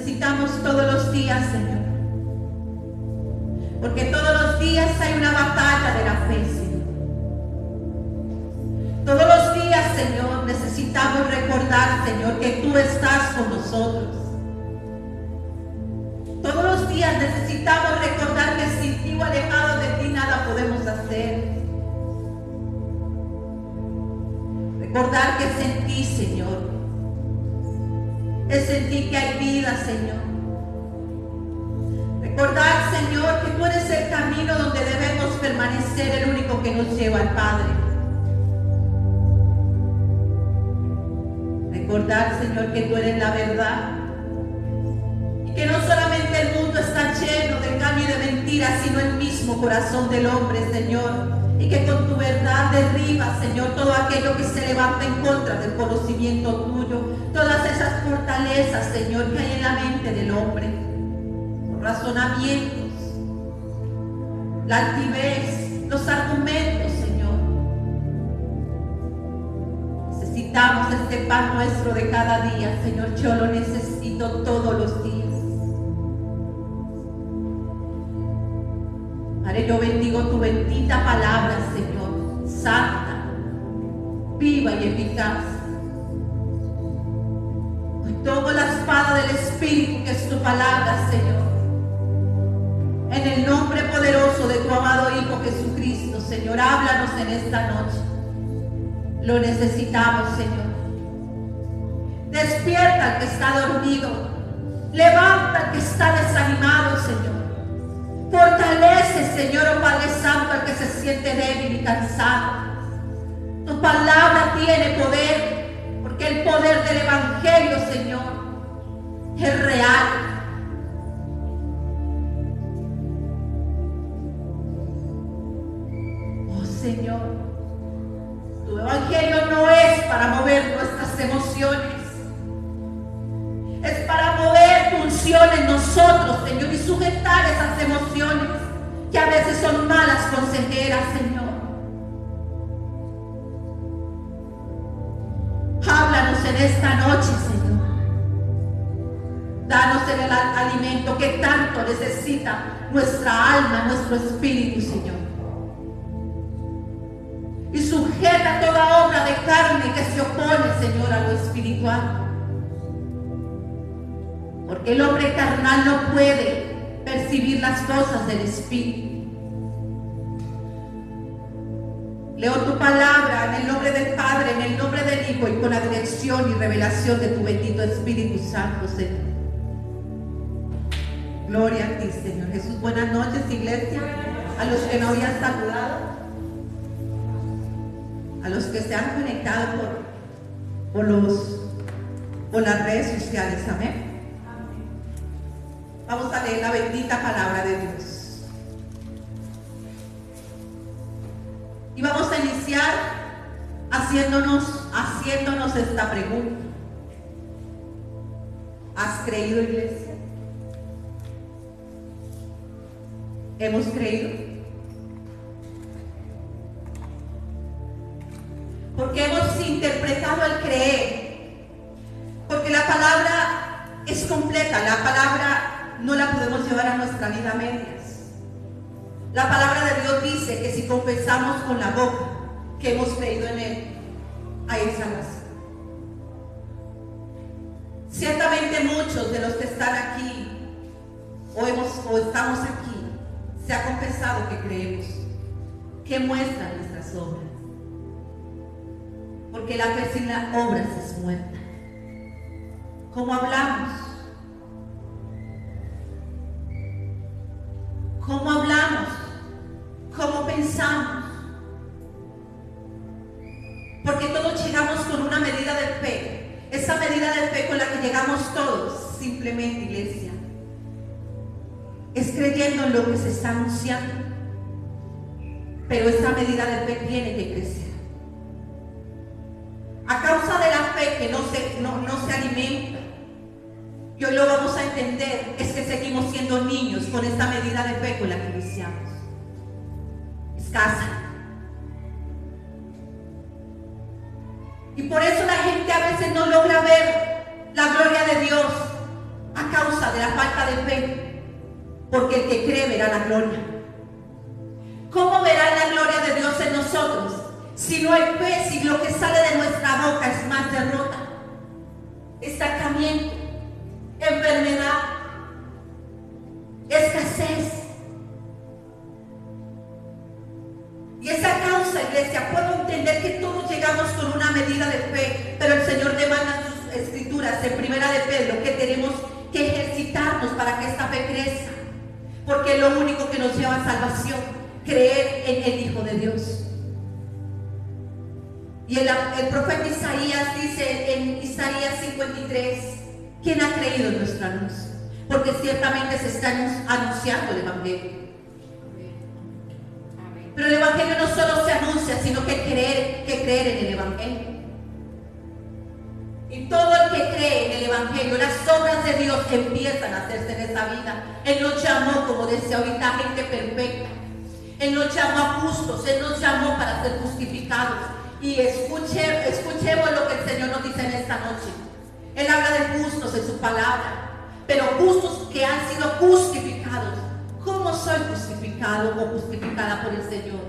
necesitamos todos los días, Señor. Porque todos los días hay una batalla de la fe, Señor. Todos los días, Señor, necesitamos recordar, Señor, que tú estás con nosotros. Todos los días necesitamos recordar que sin ti o alejado de ti nada podemos hacer. Recordar que es en ti, Señor. Es en ti que hay vida, Señor. Recordar, Señor, que tú eres el camino donde debemos permanecer, el único que nos lleva al Padre. Recordar, Señor, que tú eres la verdad. Y que no solamente el mundo está lleno de engaño y de mentiras, sino el mismo corazón del hombre, Señor. Y que con tu verdad derriba, Señor, todo aquello que se levanta en contra del conocimiento tuyo. Todas esas fortalezas, Señor, que hay en la mente del hombre. Los razonamientos, la altivez, los argumentos, Señor. Necesitamos este pan nuestro de cada día, Señor. Yo lo necesito todos los días. Padre, yo bendigo tu bendita palabra, Señor, santa, viva y eficaz. Hoy tomo la espada del Espíritu, que es tu palabra, Señor. En el nombre poderoso de tu amado Hijo Jesucristo, Señor, háblanos en esta noche. Lo necesitamos, Señor. Despierta al que está dormido. Levanta al que está desanimado, Señor. Fortalece, Señor, oh Padre Santo, al que se siente débil y cansado. Tu palabra tiene poder, porque el poder del Evangelio, Señor, es real. Oh Señor, tu Evangelio no es para mover nuestras emociones. Es para mover tu unción en nosotros, Señor, y sujetar esas emociones que a veces son malas consejeras, Señor. Háblanos en esta noche, Señor. Danos el alimento que tanto necesita nuestra alma, nuestro espíritu, Señor. Y sujeta toda obra de carne que se opone, Señor, a lo espiritual. Porque el hombre carnal no puede percibir las cosas del Espíritu. Leo tu palabra en el nombre del Padre, en el nombre del Hijo y con la dirección y revelación de tu bendito Espíritu Santo, Señor. Gloria a ti, Señor Jesús. Buenas noches, iglesia. A los que no habían saludado, a los que se han conectado por las redes sociales. Amén. Vamos a leer la bendita palabra de Dios. Y vamos a iniciar haciéndonos esta pregunta. ¿Has creído, iglesia? ¿Hemos creído? Porque hemos interpretado el creer. Porque la palabra es completa, la palabra no la podemos llevar a nuestra vida a medias. La palabra de Dios dice que si confesamos con la boca que hemos creído en Él, hay salvación. Ciertamente muchos de los que están aquí o estamos aquí, se ha confesado que creemos, que muestran nuestras obras. Porque la fe sin las obras es muerta. ¿Cómo hablamos? ¿Cómo hablamos? ¿Cómo pensamos? Porque todos llegamos con una medida de fe. Esa medida de fe con la que llegamos todos, simplemente, iglesia, es creyendo en lo que se está anunciando. Pero esa medida de fe tiene que crecer. A causa de la fe que no se alimenta, y hoy lo vamos a entender, es que seguimos siendo niños con esta medida de fe con la que iniciamos. Escasa. Y por eso la gente a veces no logra ver la gloria de Dios a causa porque el que cree verá la gloria. ¿Cómo verá la gloria de Dios en nosotros? Si no hay fe, si lo que sale de nuestra boca es más derrota, estancamiento, enfermedad, escasez. Y esa causa, iglesia, puedo entender que todos llegamos con una medida de fe, pero el Señor demanda en sus escrituras, en Primera de Pedro, que tenemos que ejercitarnos para que esta fe crezca, porque es lo único que nos lleva a salvación, creer en el Hijo de Dios. Y el profeta Isaías dice en Isaías 53, ¿quién ha creído en nuestra luz? Porque ciertamente se está anunciando el Evangelio. Pero el Evangelio no solo se anuncia, sino que creer en el Evangelio. Y todo el que cree en el Evangelio, las obras de Dios empiezan a hacerse en esa vida. Él nos llamó, como decía ahorita, gente perfecta. Él nos llamó a justos, Él nos llamó para ser justificados. Y escuchemos lo que el Señor nos dice en esta noche. Él habla de justos en su palabra, pero justos que han sido justificados. ¿Cómo soy justificado o justificada por el Señor?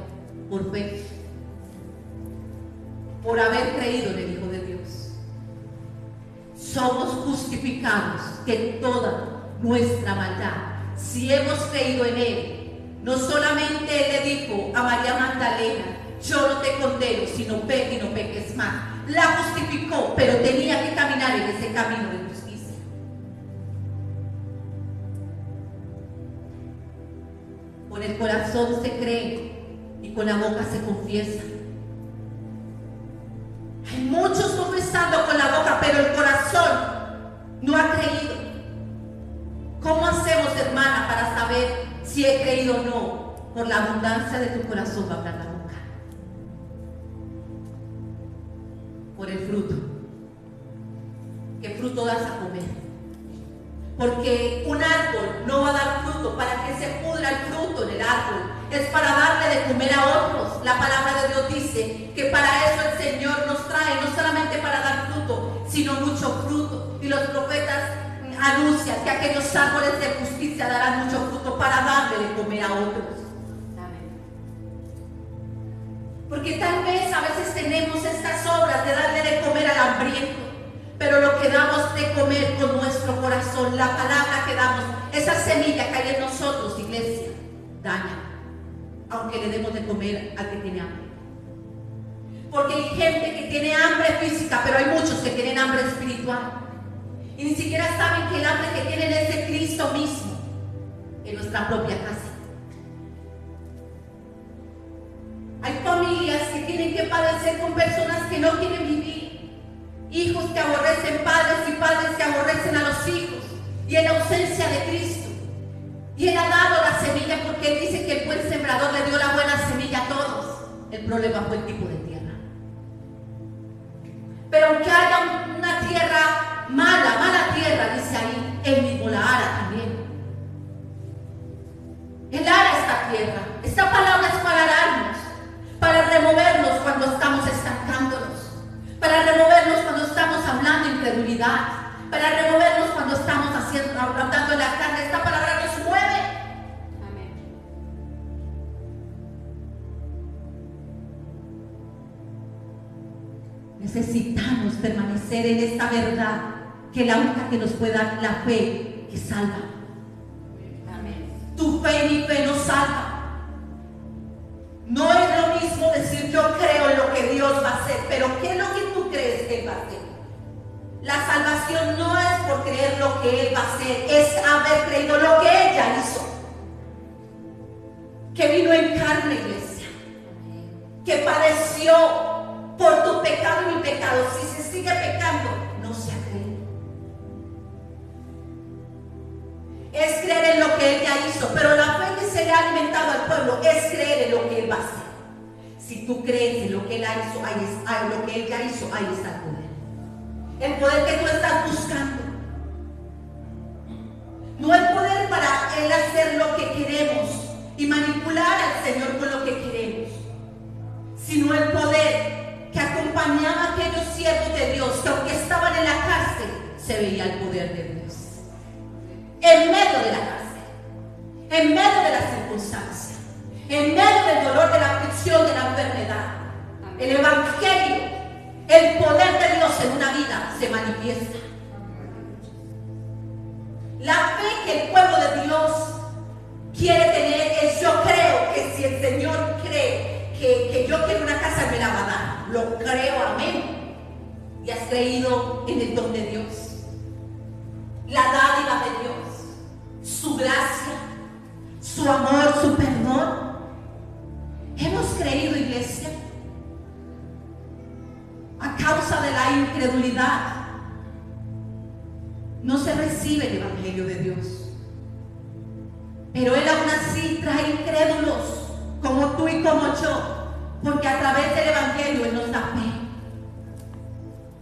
Por fe, por haber creído en el Hijo de Dios. Somos justificados de toda nuestra maldad. Si hemos creído en Él, no solamente Él le dijo a María Magdalena, yo no te condeno, sino ve y no peques más. La justificó, pero tenía que caminar en ese camino de justicia. Con el corazón se cree y con la boca se confiesa. Hay muchos confesando con la boca, pero el corazón no ha creído. ¿Cómo hacemos, hermana, para saber si he creído o no? Por la abundancia de tu corazón va a hablar la boca. Por el fruto. ¿Qué fruto das a comer? Porque un árbol no va a dar fruto para que se pudra el fruto en el árbol. Es para darle de comer a otros. La palabra de Dios dice que para eso el Señor nos trae, no solamente para dar fruto, sino mucho fruto. Y los profetas anuncian que aquellos árboles de justicia darán mucho fruto para darle de comer a otros. Porque tal vez a veces tenemos estas obras de darle de comer al hambriento, pero lo que damos de comer con nuestro corazón, la palabra que damos, esa semilla que hay en nosotros, iglesia, daña, aunque le demos de comer al que tiene hambre. Porque hay gente que tiene hambre física, pero hay muchos que tienen hambre espiritual. Y ni siquiera saben que el hambre que tienen es de Cristo mismo, en nuestra propia casa. Hay familias que tienen que padecer con personas que no quieren vivir. Hijos que aborrecen padres y padres que aborrecen a los hijos. Y en ausencia de Cristo. Y Él ha dado la semilla porque Él dice que el buen sembrador le dio la buena semilla a todos. El problema fue el tipo de tierra. Pero aunque haya una tierra mala tierra, dice ahí, Él mismo la ara también. Él ara esta tierra. Esta palabra es para ararnos, para removernos cuando estamos estancándonos, para removernos cuando estamos hablando incredulidad, para removernos cuando estamos hablando en la carne. Esta palabra nos mueve. Amén. Necesitamos permanecer en esta verdad, que es la única que nos puede dar la fe que salva. Amén. Tu fe y mi fe nos salva. No es lo mismo decir yo creo en lo que Dios va a hacer, pero ¿qué es lo que tú crees que Él va a hacer? La salvación no es por creer lo que Él va a hacer, es haber creído lo que ella hizo. Que vino en carne, iglesia. Que padeció por tu pecado y mi pecado. Si se sigue pecando, no se ha creído. Es creer en lo que ella hizo, pero la fe que se le ha alimentado al pueblo es creer en lo que Él va a hacer. Si tú crees en lo que Él hizo, lo que Él ya hizo, ahí está el poder. El poder que tú estás buscando. No el poder para Él hacer lo que queremos y manipular al Señor con lo que queremos, sino el poder que acompañaba a aquellos siervos de Dios que aunque estaban en la cárcel, se veía el poder de Dios en medio de la cárcel. en medio de la circunstancia, en medio del dolor, de la aflicción, de la enfermedad. El Evangelio, el poder de Dios en una vida se manifiesta. La fe que el pueblo de Dios quiere tener es: yo creo que si el Señor cree que yo quiero una casa, me la va a dar. Lo creo, amén. Y has creído en el don de Dios, la dádiva de Dios, su gracia, su amor, su perdón. Hemos creído, iglesia. A causa de la incredulidad no se recibe el Evangelio de Dios. Pero Él aún así trae incrédulos como tú y como yo, porque a través del Evangelio Él nos da fe.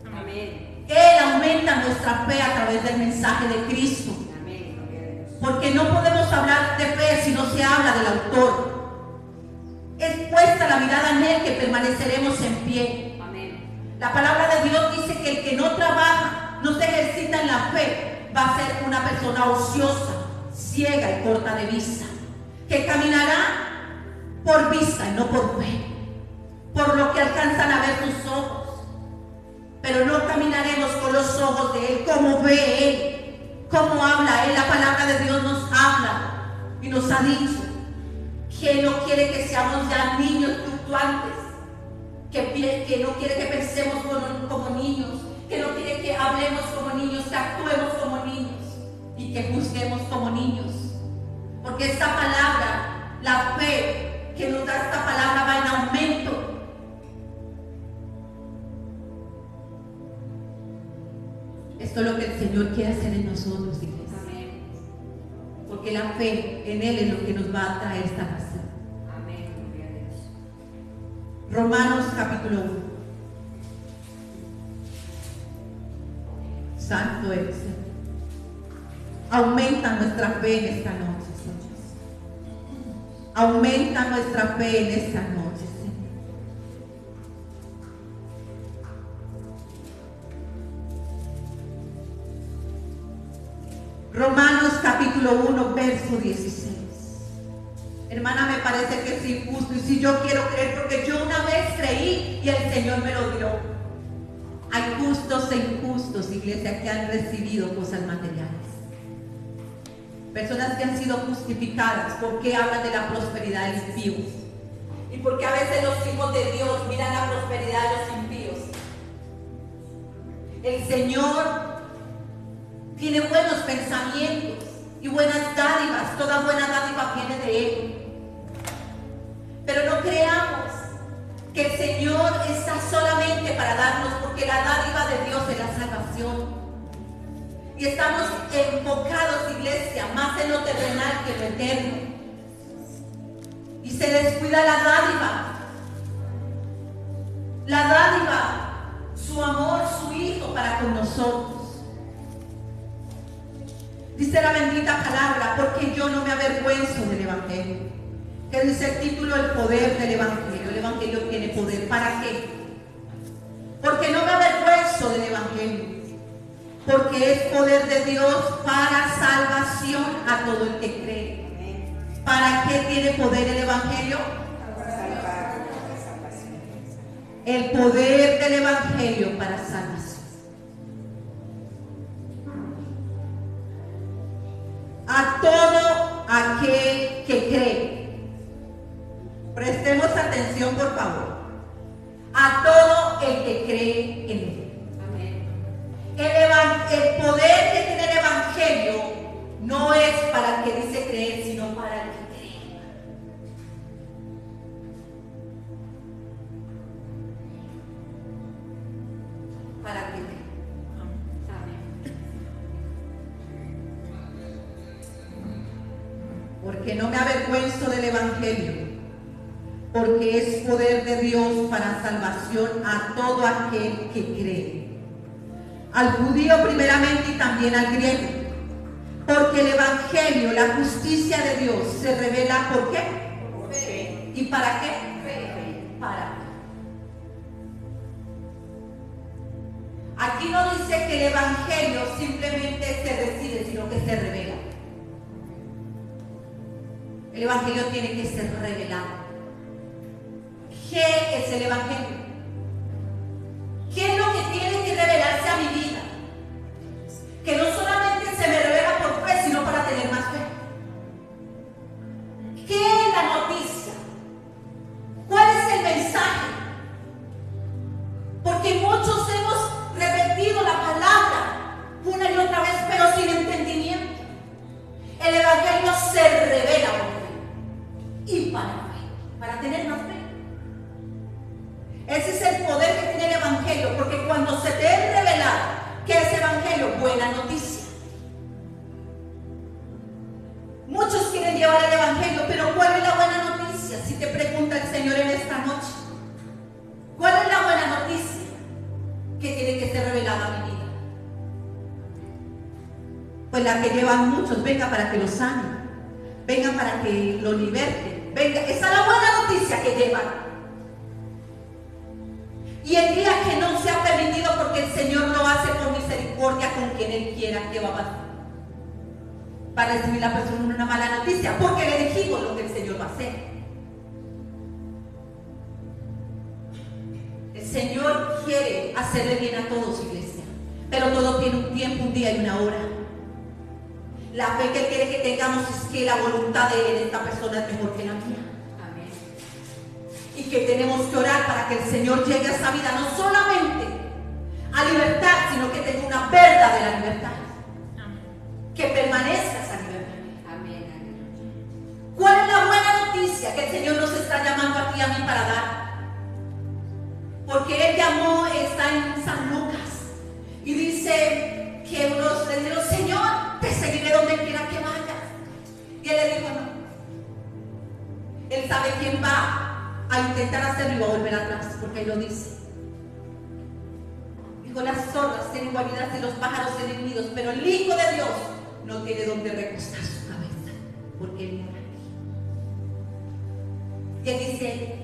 Amén. Él aumenta nuestra fe a través del mensaje de Cristo. Amén. Porque no podemos hablar de fe si no se habla del autor. Es puesta la mirada en Él que permaneceremos en pie. Amén. La palabra de Dios dice que el que no trabaja, no se ejercita en la fe, va a ser una persona ociosa, ciega y corta de vista, que caminará por vista y no por fe, por lo que alcanzan a ver sus ojos. Pero no caminaremos con los ojos de Él, como ve Él, como habla Él. La palabra de Dios nos habla y nos ha dicho que no quiere que seamos ya niños fluctuantes, que no quiere que pensemos como niños, que no quiere que hablemos como niños, que actuemos como niños y que juzguemos como niños. Porque esta palabra, la fe que nos da esta palabra, va en aumento. Esto es lo que el Señor quiere hacer en nosotros, iglesia. Amén. Porque la fe en Él es lo que nos va a traer esta nación. Amén. Gloria a Dios. Romanos capítulo 1. Santo eres, Señor. Aumenta nuestra fe en esta noche, Señor. Aumenta nuestra fe en esta noche, Señor. Romanos capítulo 1, verso 16. Hermana, me parece que es injusto, y si yo quiero creer, porque yo una vez creí y el Señor me lo dio. Hay justos e injustos, iglesia, que han recibido cosas materiales. Personas que han sido justificadas porque hablan de la prosperidad de los impíos. Y porque a veces los hijos de Dios miran la prosperidad de los impíos. El Señor tiene buenos pensamientos y buenas dádivas. Toda buena dádiva viene de Él. Pero no creamos que el Señor está solamente para darnos, porque la dádiva de Dios es la salvación. Y estamos enfocados, iglesia, más en lo terrenal que en lo eterno. Y se descuida la dádiva. La dádiva, su amor, su Hijo para con nosotros. Dice la bendita palabra: porque yo no me avergüenzo del Evangelio. Que dice el título: el poder del Evangelio. El Evangelio tiene poder. ¿Para qué? Porque no me avergüenzo del Evangelio. Porque es poder de Dios para salvación a todo el que cree. ¿Para qué tiene poder el Evangelio? El poder del Evangelio para salvación. A todo aquel que cree. Prestemos atención, por favor. A todo el que cree en Él. El poder que tiene el Evangelio no es para el que dice creer, sino para el que cree. Para el que cree. Porque no me avergüenzo del Evangelio, porque es poder de Dios para salvación a todo aquel que cree. Al judío primeramente y también al griego. Porque el Evangelio, la justicia de Dios, se revela ¿por qué? Por fe. ¿Y para qué? Fe. Para. Aquí no dice que el Evangelio simplemente se recibe, sino que se revela. El Evangelio tiene que ser revelado. ¿Qué es el Evangelio? ¿Qué es lo que tiene que revelarse a mi vida? Que no solamente se me revela por fe, sino para tener más fe. ¿Qué es la noticia? ¿Cuál es el mensaje? Porque muchos hemos repetido la palabra una y otra vez, pero sin entendimiento. El Evangelio se revela por fe y para fe, para tener más fe. Ese es el poder que tiene el Evangelio, porque cuando se te es revelado que es Evangelio, buena noticia. Muchos quieren llevar el Evangelio, pero ¿cuál es la buena noticia? Si te pregunta el Señor en esta noche, ¿cuál es la buena noticia que tiene que ser revelada a mi vida? Pues la que llevan muchos, venga para que lo sanen, venga para que lo liberten, venga, esa es la buena noticia que llevan. Y el día que no se ha permitido, porque el Señor lo hace por misericordia con quien Él quiera, ¿qué va a pasar? Para recibir la persona una mala noticia, porque le dijimos lo que el Señor va a hacer. El Señor quiere hacerle bien a todos, iglesia, pero todo tiene un tiempo, un día y una hora. La fe que Él quiere que tengamos es que la voluntad de Él en esta persona es mejor que la mía. Y que tenemos que orar para que el Señor llegue a esa vida, no solamente a libertad, sino que tenga una verdadera libertad. Amén. Que permanezca esa libertad. Amén. ¿Cuál es la buena noticia que el Señor nos está llamando a ti y a mí para dar? Porque Él llamó, está en San Lucas, y dice que unos le dijeron: Señor, te seguiré donde quiera que vayas. Y Él le dijo: no. Él sabe quién va a intentar hacerlo y va a volver atrás, porque Él lo dice. Dijo: las zorras tienen guaridas y los pájaros tienen nidos, pero el Hijo de Dios no tiene donde recostar su cabeza, porque Él mora aquí. Y Él dice,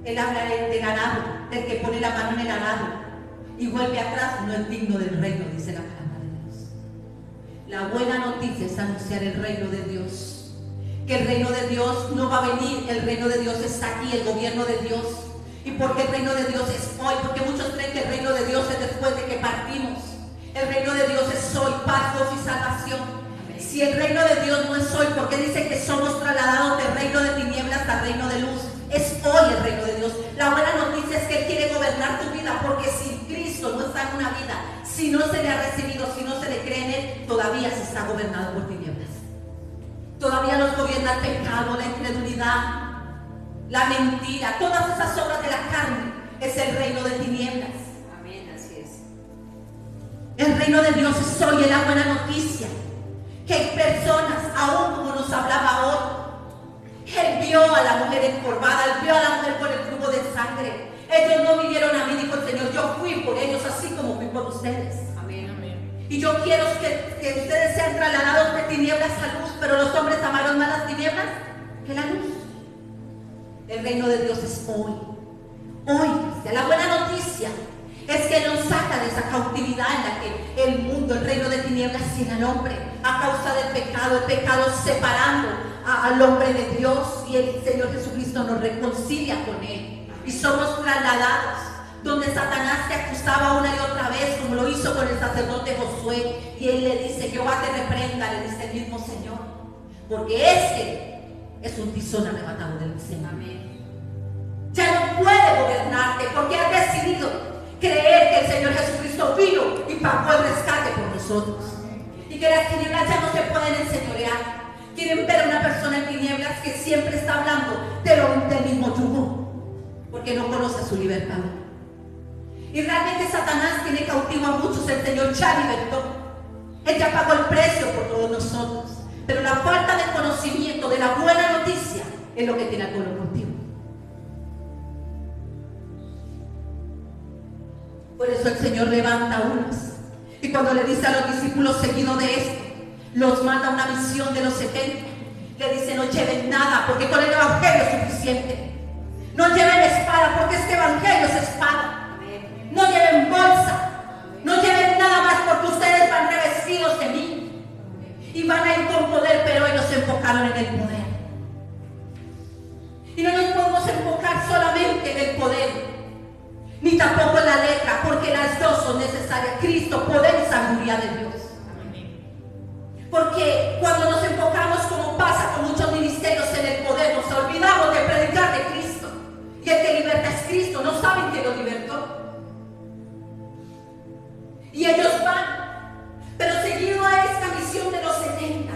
Él habla del arado, del que pone la mano en el arado y vuelve atrás, no es digno del reino, dice la palabra de Dios. La buena noticia es anunciar el reino de Dios. Que el reino de Dios no va a venir, el reino de Dios está aquí, el gobierno de Dios. ¿Y por qué el reino de Dios es hoy? Porque muchos creen que el reino de Dios es después de que partimos. El reino de Dios es hoy, paz, gozo y salvación. Si el reino de Dios no es hoy, ¿por qué dice que somos trasladados del reino de tinieblas al reino de luz? Es hoy el reino de Dios. La buena noticia es que Él quiere gobernar tu vida, porque si Cristo no está en una vida, si no se le ha recibido, si no se le cree en Él, todavía se está gobernado por tinieblas. Todavía nos gobierna el pecado, la incredulidad, la mentira, todas esas obras de la carne. Es el reino de tinieblas. Amén, así es. El reino de Dios es hoy, es la buena noticia. Que hay personas, aún como nos hablaba hoy, Él vio a la mujer encorvada, Él vio a la mujer con el flujo de sangre. Ellos no vinieron a mí, dijo el Señor, yo fui por ellos así como fui por ustedes. Y yo quiero que ustedes sean trasladados de tinieblas a luz, pero los hombres amaron más las tinieblas que la luz. El reino de Dios es hoy. Hoy, la buena noticia es que nos saca de esa cautividad en la que el mundo, el reino de tinieblas tiene al hombre a causa del pecado, el pecado separando al hombre de Dios, y el Señor Jesucristo nos reconcilia con Él. Y somos trasladados. Donde Satanás te acusaba una y otra vez, como lo hizo con el sacerdote Josué, y él le dice: Jehová te reprenda, le dice el mismo Señor, porque este es un tizón arrebatado del Señor. Amén. Ya no puede gobernarte, porque has decidido creer que el Señor Jesucristo vino y pagó el rescate por nosotros, y que las tinieblas ya no se pueden enseñorear. Quieren ver a una persona en tinieblas que siempre está hablando del mismo yugo, porque no conoce su libertad. Y realmente Satanás tiene cautivo a muchos. El Señor ya libertó. Él ya pagó el precio por todos nosotros. Pero la falta de conocimiento de la buena noticia es lo que tiene al pueblo cautivo. Por eso el Señor levanta a unos. Y cuando le dice a los discípulos, seguido de esto, los manda a una misión de los 70. Le dice: no lleven nada, porque con el Evangelio es suficiente. No lleven espada, porque este Evangelio es espada. No lleven bolsa, no lleven nada más, porque ustedes van revestidos de mí y van a ir con poder, pero ellos se enfocaron en el poder. Cristo, poder y sabiduría de Dios. Porque cuando nos enfocamos, como pasa con muchos ministerios en el poder, nos olvidamos de predicar de Cristo. Y el que liberta es Cristo. ¿No saben que lo libertó? Y ellos van, pero seguido a esta misión de los 70,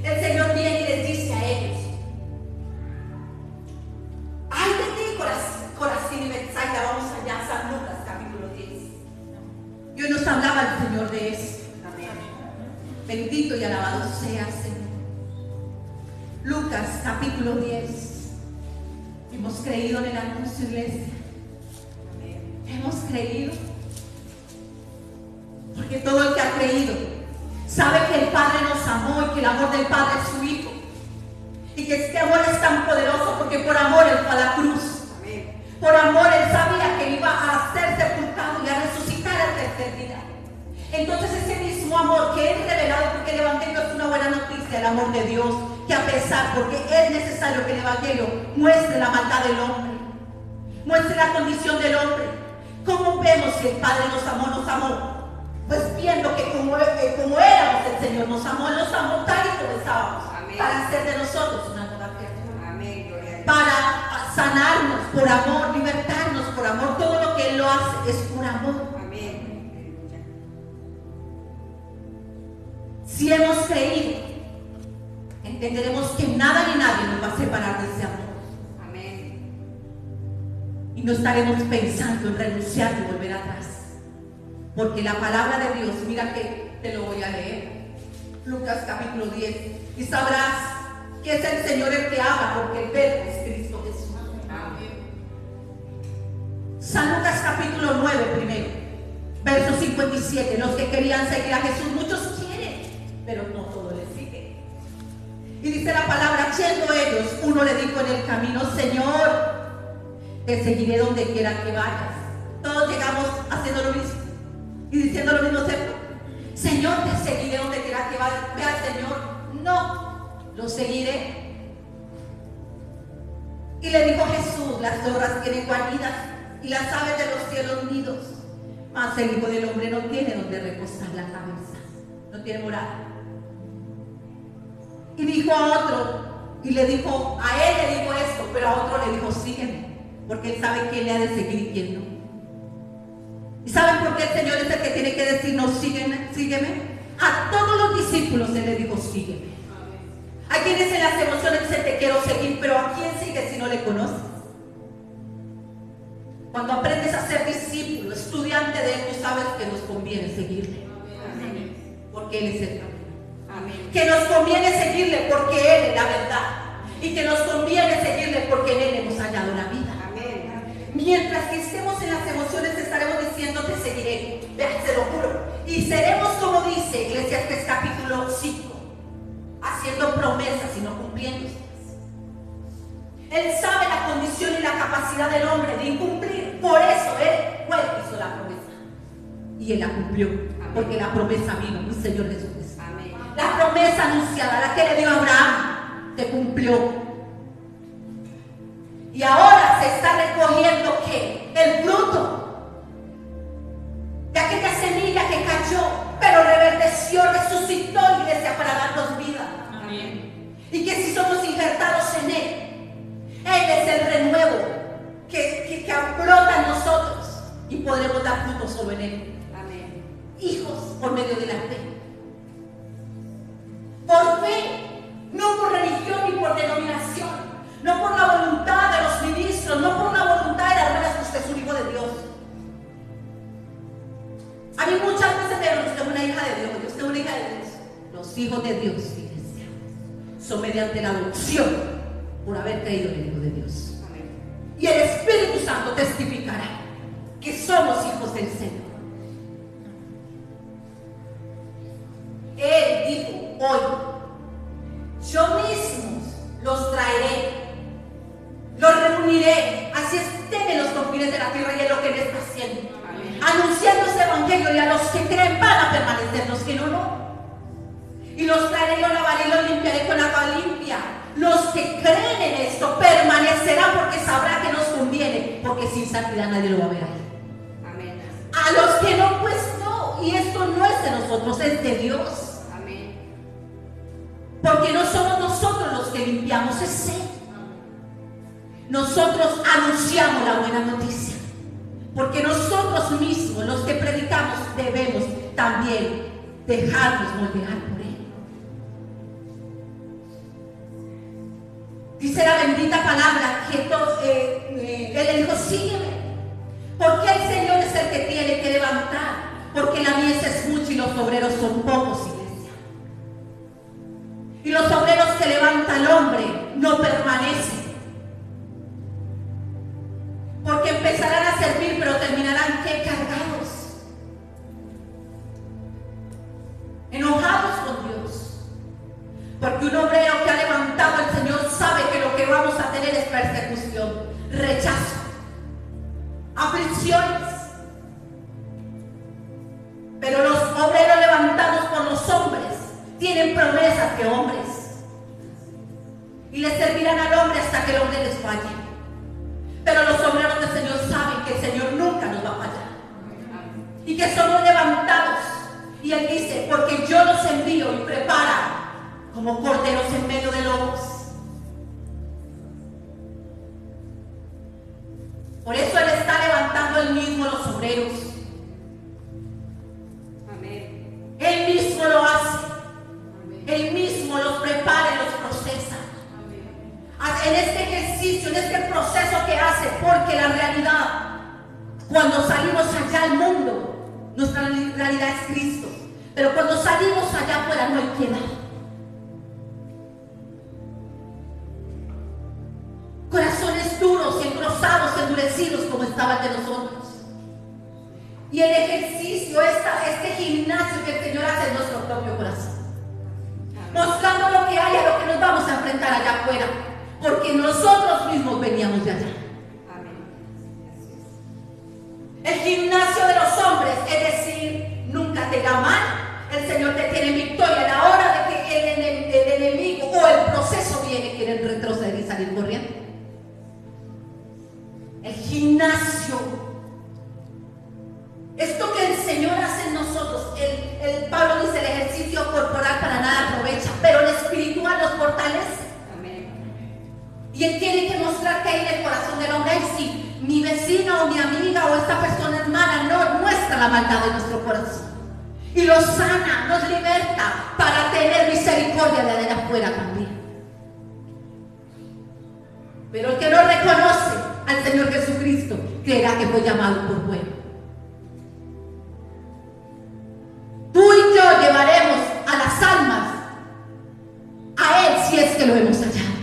el Señor viene y les dice a ellos: ay de ti, Corazín y Betsaida. Vamos allá a San Lucas capítulo 10. Y hoy nos hablaba el Señor de eso. Bendito y alabado sea, Señor. Lucas capítulo 10. Hemos creído en el anuncio, iglesia. Hemos creído. Porque todo el que ha creído sabe que el Padre nos amó y que el amor del Padre es su Hijo. Y que este amor es tan poderoso porque por amor Él fue a la cruz. Por amor Él sabía que iba a ser sepultado y a resucitar al tercer día. Entonces ese mismo amor que es revelado, porque el Evangelio es una buena noticia, el amor de Dios, que a pesar, porque es necesario que el Evangelio muestre la maldad del hombre, muestre la condición del hombre. ¿Cómo vemos que el Padre nos amó? Nos amó pues viendo que como éramos, el Señor nos amó tal y como estábamos. Amén. Para hacer de nosotros una nueva criatura. Amén. Para sanarnos por amor, libertarnos por amor. Todo lo que Él lo hace es por amor. Amén. Si hemos creído, entenderemos que nada ni nadie nos va a separar de ese amor. Amén. Y no estaremos pensando en renunciar y volver atrás. Porque la palabra de Dios, mira que te lo voy a leer. Lucas capítulo 10. Y sabrás que es el Señor el que habla, porque el Verbo es Cristo Jesús. Amén. San Lucas capítulo 9 primero. Verso 57. Los que querían seguir a Jesús, muchos quieren, pero no todos le siguen. Y dice la palabra: yendo ellos, uno le dijo en el camino: Señor, te seguiré donde quiera que vayas. Todos llegamos haciendo lo mismo y diciendo lo mismo, ¿cierto? Señor, te seguiré donde quiera que vayas. Vea, Señor, no, lo seguiré. Y le dijo Jesús: las zorras tienen guaridas y las aves de los cielos nidos, mas el Hijo del Hombre no tiene donde recostar la cabeza, no tiene morada. Y dijo a otro, y le dijo, a él le dijo esto, pero a otro le dijo: sígueme, porque él sabe quién le ha de seguir y quién no. ¿Y saben por qué el Señor es el que tiene que decirnos sígueme? A todos los discípulos Él le dijo: sígueme. Hay quienes en las emociones dicen: te quiero seguir, pero ¿a quién sigues si no le conoces? Cuando aprendes a ser discípulo, estudiante de Él, tú sabes que nos conviene seguirle. Porque Él es el camino. Amén. Que nos conviene seguirle porque Él es la verdad. Y que nos conviene seguirle porque en Él hemos hallado la vida. Mientras que estemos en las emociones, estaremos diciendo: te seguiré, se lo juro. Y seremos, como dice Eclesiastés capítulo 5, haciendo promesas y no cumpliéndolas. Él sabe la condición y la capacidad del hombre de incumplir. Por eso Él fue el que hizo la promesa. Y Él la cumplió. Amén. Porque la promesa vino, mi Señor Jesucristo. Amén. La promesa anunciada, la que le dio a Abraham, se cumplió. Y ahora se está recogiendo ¿qué? El fruto de aquella semilla que cayó, pero reverdeció, resucitó la iglesia para darnos vida. Amén. Y que si somos injertados en Él es el renuevo que brota en nosotros y podremos dar fruto solo en Él. Amén. Hijos por medio de la fe. Por fe, no por religión ni por denominación. No por la voluntad de los ministros, no por la voluntad de las hermanas, que usted es un hijo de Dios. A mí muchas veces me dicen: usted es una hija de Dios, usted es una hija de Dios. Los hijos de Dios, iglesia, son mediante la adopción por haber creído en el Hijo de Dios. Amén. Y el Espíritu Santo testificará que somos hijos del Señor. Él dijo hoy: yo mismo los traeré, los reuniré, así estén en los confines de la tierra, y es lo que Él está haciendo. Amén. Anunciando este evangelio, y a los que creen van a permanecer, los que no, no. Y los traeré, los lavaré y los limpiaré con agua limpia. Los que creen en esto permanecerán, porque sabrá que nos conviene, porque sin santidad nadie lo va a ver ahí. Amén. A los que no, pues no. Y es nosotros, es de Dios. Amén. Porque no somos nosotros los que limpiamos, es Él. Nosotros anunciamos la buena noticia. Porque nosotros mismos, los que predicamos, debemos también dejarnos moldear por Él. Dice la bendita palabra que Él le dijo, sígueme. Porque el Señor es el que tiene que levantar. Porque la mies es mucha y los obreros son pocos, iglesia. Y los obreros que levanta el hombre no permanecen. Porque empezarán a servir, pero terminarán ¿qué? Cargados, enojados con Dios. Porque un obrero que ha levantado al Señor sabe que lo que vamos a tener es persecución, rechazo, aflicciones. Pero los obreros levantados por los hombres tienen promesas de hombres y les servirán al hombre hasta que el hombre les falle. Pero los obreros del Señor saben que el Señor nunca nos va a fallar y que somos levantados. Y Él dice, porque yo los envío y prepara como corderos en medio de lobos. Por eso Él está levantando Él mismo los obreros. Amén. Él mismo lo hace. Amén. Él mismo los prepara y los procesa. En este ejercicio, en este proceso que hace, porque la realidad, cuando salimos allá al mundo, nuestra realidad es Cristo, pero cuando salimos allá afuera no hay piedad. Corazones duros, engrosados, endurecidos como estaba el de nosotros. Y el ejercicio, este gimnasio que el Señor hace en nuestro propio corazón, mostrando lo que hay, a lo que nos vamos a enfrentar allá afuera. Porque nosotros mismos veníamos de allá. Amén. El gimnasio de los hombres, es decir, nunca te da mal. El Señor te tiene victoria. A la hora de que el enemigo o el proceso viene, quieren retroceder y salir corriendo. El gimnasio, esto que el Señor hace en nosotros, el Pablo dice, el ejercicio corporal para nada aprovecha, pero el espiritual nos fortalece. Y Él tiene que mostrar que hay en el corazón del hombre. Y si mi vecino o mi amiga o esta persona hermana no muestra la maldad de nuestro corazón y lo sana, nos liberta para tener misericordia de allá afuera también. Pero el que no reconoce al Señor Jesucristo creerá que fue llamado por bueno. Tú y yo llevaremos a las almas a Él si es que lo hemos hallado.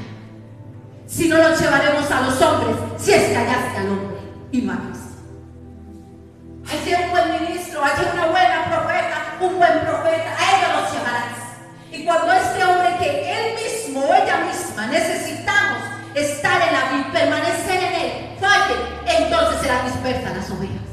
Si no, los llevaremos a los hombres, si es que hallaste al hombre y no a Cristo. Hallé un buen ministro, hallé una buena profeta, un buen profeta, a ellos los llevarás. Y cuando este hombre que él mismo o ella misma necesitamos estar en la vida, permanecer en él, falle, entonces serán dispersas las ovejas.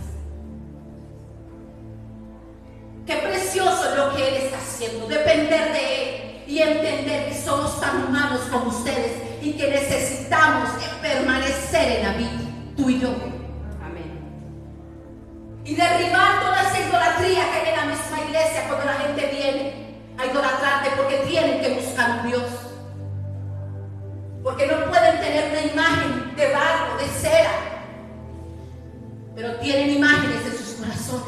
Qué precioso es lo que Él está haciendo, depender de Él y entender que somos tan humanos como ustedes y que necesitamos permanecer en la vida, tú y yo. Amén. Y derribar toda esa idolatría que hay en la misma iglesia cuando la gente viene a idolatrarte, porque tienen que buscar un Dios. Porque no pueden tener una imagen de barro, de cera, pero tienen imágenes en sus corazones.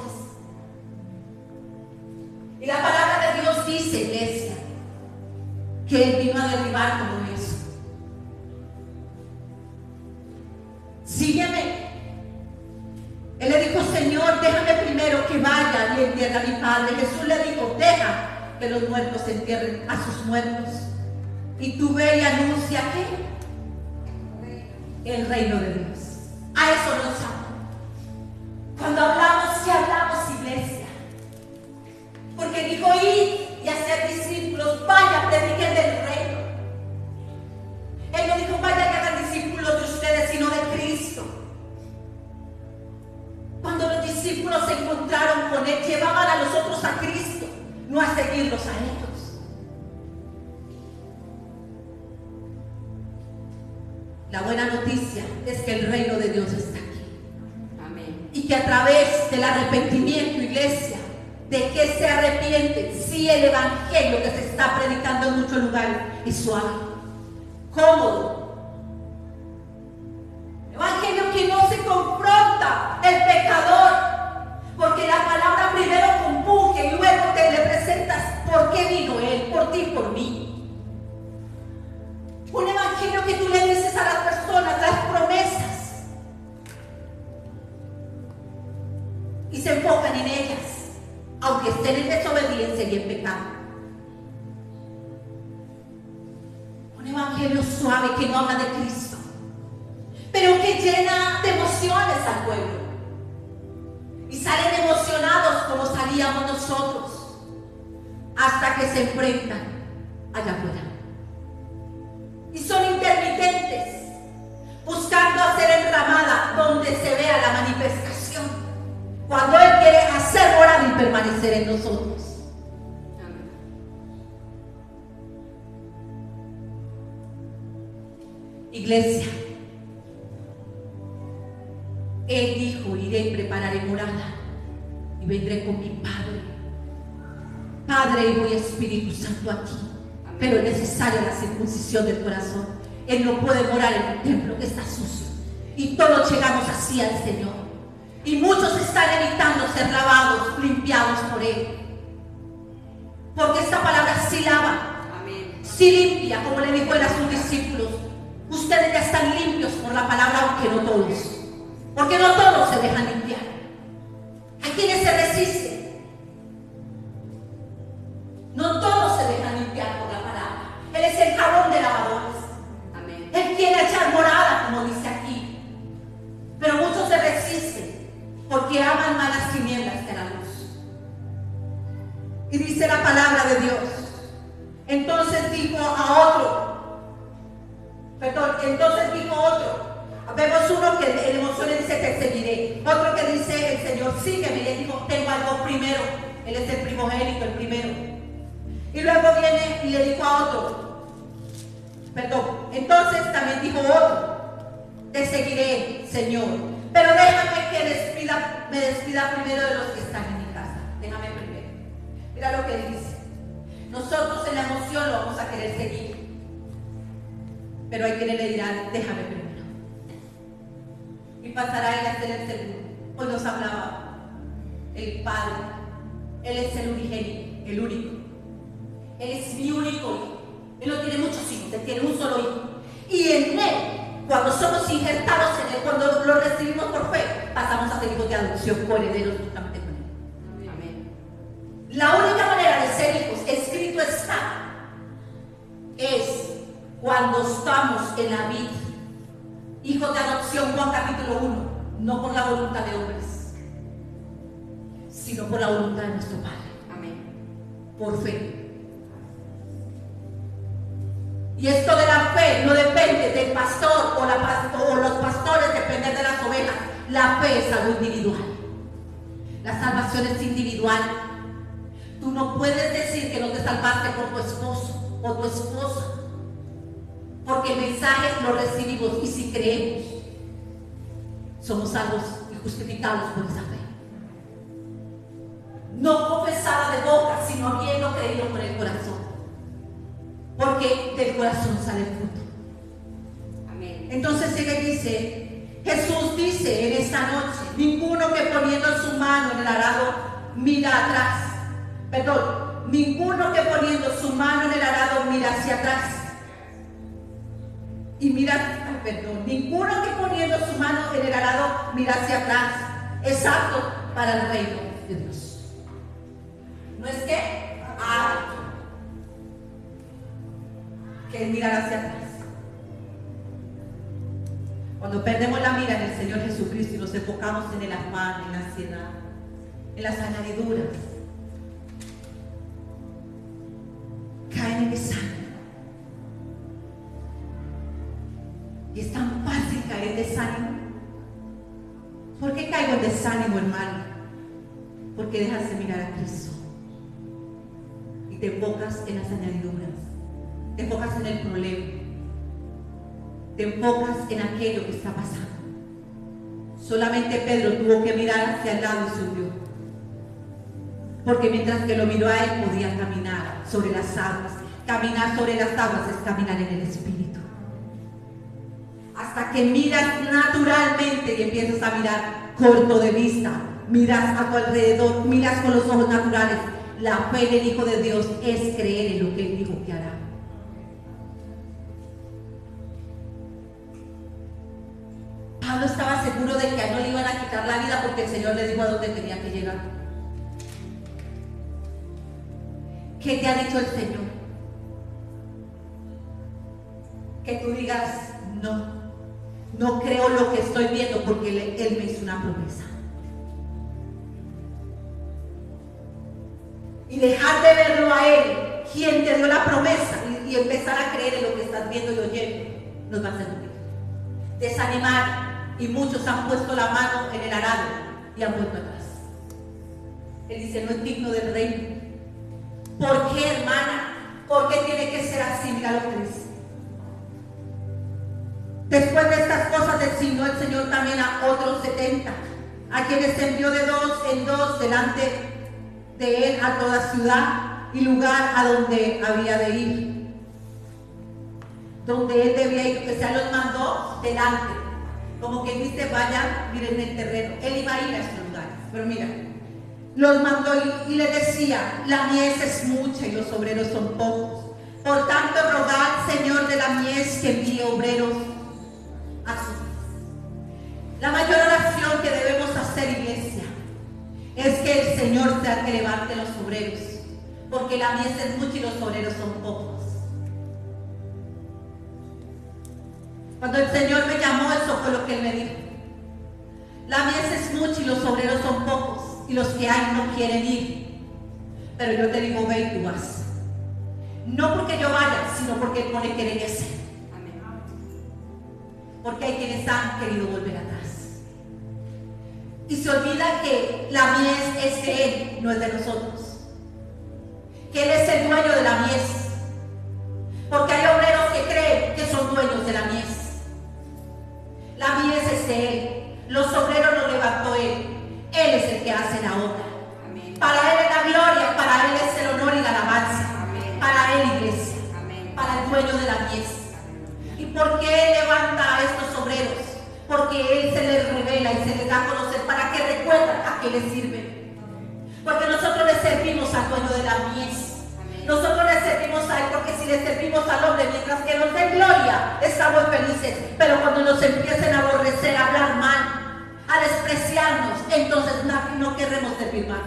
Y la palabra de Dios dice, iglesia, que Él vino a derribar todo eso. Sígueme. Él le dijo, Señor, déjame primero que vaya y entierre a mi padre. Jesús le dijo, deja que los muertos entierren a sus muertos. Y tú ve y anuncia que el reino de Dios. A eso nos llama. Cuando hablamos, si hablamos, iglesia. Porque dijo, id y hacer discípulos, vaya, prediquen del reino. Él no dijo, vaya que hagan discípulos de ustedes, sino de Cristo. Cuando los discípulos se encontraron con Él, llevaban a los otros a Cristo, no a seguirlos a ellos. La buena noticia es que el reino de Dios está aquí. Amén. Y que a través del arrepentimiento, iglesia, ¿De qué se arrepienten si el evangelio que se está predicando en muchos lugares es suave, cómodo? Evangelio que no se confronta el pecador, porque la palabra primero compunge y luego te le presentas por qué vino Él, por ti y por mí. Un evangelio que tú le dices a las personas las promesas y se enfocan en ellas, aunque estén en desobediencia y en pecado. Un evangelio suave que no habla de Cristo, pero que llena de emociones al pueblo. Y salen emocionados como salíamos nosotros, hasta que se enfrentan allá afuera. Y son intermitentes, buscando hacer enramada donde se vea la manifestación, cuando Él quiere hacer morar y permanecer en nosotros. Amén. Iglesia, Él dijo: iré y prepararé morada y vendré con mi Padre, Hijo y Espíritu Santo aquí. Amén. Pero es necesaria la circuncisión del corazón. Él no puede morar en un templo que está sucio, y todos llegamos así al Señor, y muchos están evitando ser lavados, limpiados por Él, porque esta palabra sí lava, Amén. sí limpia, como le dijo Él a sus discípulos. Ustedes ya están limpios por la palabra, aunque no todos, porque no todos se dejan limpiar. Hay quienes se resisten, no todos se dejan limpiar por la palabra. Él es el jabón de lavadores. Amén. Él quiere echar morada, como dice aquí, pero muchos se resisten porque aman más las tinieblas que la luz. Y dice la palabra de Dios: entonces dijo otro, vemos uno que en emociones dice: te seguiré. Otro que dice: el Señor, sígueme. Y él dijo: tengo algo primero. Él es el primogénito, el primero. Y luego viene y le dijo a otro, entonces también dijo otro: te seguiré, Señor, pero déjame que me despida primero de los que están en mi casa. Déjame primero. Mira lo que dice: nosotros en la emoción lo vamos a querer seguir, pero hay quienes le dirán: déjame primero. Y pasará él a ser el segundo. Hoy nos hablaba el Padre. Él es el unigénito, el único. Él es mi único hijo. Él no tiene muchos hijos, Él tiene un solo hijo. Y en Él, cuando somos injertados en Él, cuando lo recibimos por fe, pasamos a ser hijos de adopción, coherederos justamente con Él. Amén. La única manera de ser hijos, escrito está, es cuando estamos en la vida. Hijos de adopción, Juan capítulo 1, no por la voluntad de hombres, sino por la voluntad de nuestro Padre. Amén. Por fe. Y esto de la fe no depende del pastor o los pastores dependen de las ovejas. La fe es algo individual. La salvación es individual. Tú no puedes decir que no te salvaste por tu esposo o tu esposa, porque el mensaje lo recibimos, y si creemos, somos salvos y justificados por esa fe. No confesada de boca, sino habiendo creído con el corazón, porque del corazón sale el fruto. Amén. Entonces él dice, Jesús dice en esta noche: ninguno que poniendo su mano en el arado mira atrás, ninguno que poniendo su mano en el arado mira hacia atrás y ninguno que poniendo su mano en el arado mira hacia atrás es apto para el reino de Dios. No es que apto, que es mirar hacia atrás. Cuando perdemos la mira en el Señor Jesucristo y nos enfocamos en el afán, en la ansiedad, en las añadiduras, caen en desánimo. Y es tan fácil caer en desánimo. ¿Por qué caigo en desánimo, hermano? Porque dejas de mirar a Cristo y te enfocas en las añadiduras, te enfocas en el problema, te enfocas en aquello que está pasando. Solamente Pedro tuvo que mirar hacia el lado y se hundió. Porque mientras que lo miró a él, podía caminar sobre las aguas. Caminar sobre las aguas es caminar en el Espíritu. Hasta que miras naturalmente y empiezas a mirar corto de vista, miras a tu alrededor, miras con los ojos naturales. La fe del Hijo de Dios es creer en lo que Él dijo que hará. Pablo estaba seguro de que a él no le iban a quitar la vida porque el Señor le dijo a dónde tenía que llegar. ¿Qué te ha dicho el Señor? Que tú digas, no creo lo que estoy viendo porque Él me hizo una promesa. Y dejar de verlo a Él, quien te dio la promesa, y empezar a creer en lo que estás viendo y oyendo, nos va a hacer morir. Desanimar, y muchos han puesto la mano en el arado y han vuelto atrás. Él dice, no es digno del reino. ¿Por qué, hermana? ¿Por qué tiene que ser así? Mira lo que dice. Después de estas cosas designó el Señor también a otros 70, a quienes envió de 2 en 2 delante de él a toda ciudad y lugar a donde había de ir. Donde él debía ir, que se los mandó delante. Como que dice, vayan, miren el terreno. Él iba a ir a esos lugares, pero mira, los mandó y le decía, la mies es mucha y los obreros son pocos. Por tanto, rogad, Señor de la mies, que envíe obreros a su mies. La mayor oración que debemos hacer, iglesia, es que el Señor sea el que levante los obreros, porque la mies es mucha y los obreros son pocos. Cuando el Señor me llamó, eso fue lo que Él me dijo. La mies es mucha y los obreros son pocos, y los que hay no quieren ir. Pero yo te digo, ve y tú vas. No porque yo vaya, sino porque Él pone querer ese. Porque hay quienes han querido volver atrás. Y se olvida que la mies es de Él, no es de nosotros. Que Él es el dueño de la mies. Porque hay obreros que creen que son dueños de la mies. La mies es de Él. Los obreros los levantó Él. Él es el que hace la obra. Amén. Para Él es la gloria, para Él es el honor y la alabanza. Amén. Para Él, iglesia. Amén. Para el dueño de la mies. ¿Y por qué Él levanta a estos obreros? Porque Él se les revela y se les da a conocer para que recuerden a qué les sirve. Porque nosotros le servimos al dueño de la mies. Nosotros le servimos a Él, porque si le servimos al hombre, mientras que nos dé gloria, estamos felices. Pero cuando nos empiecen a aborrecer, a hablar mal, a despreciarnos, entonces no queremos servir más.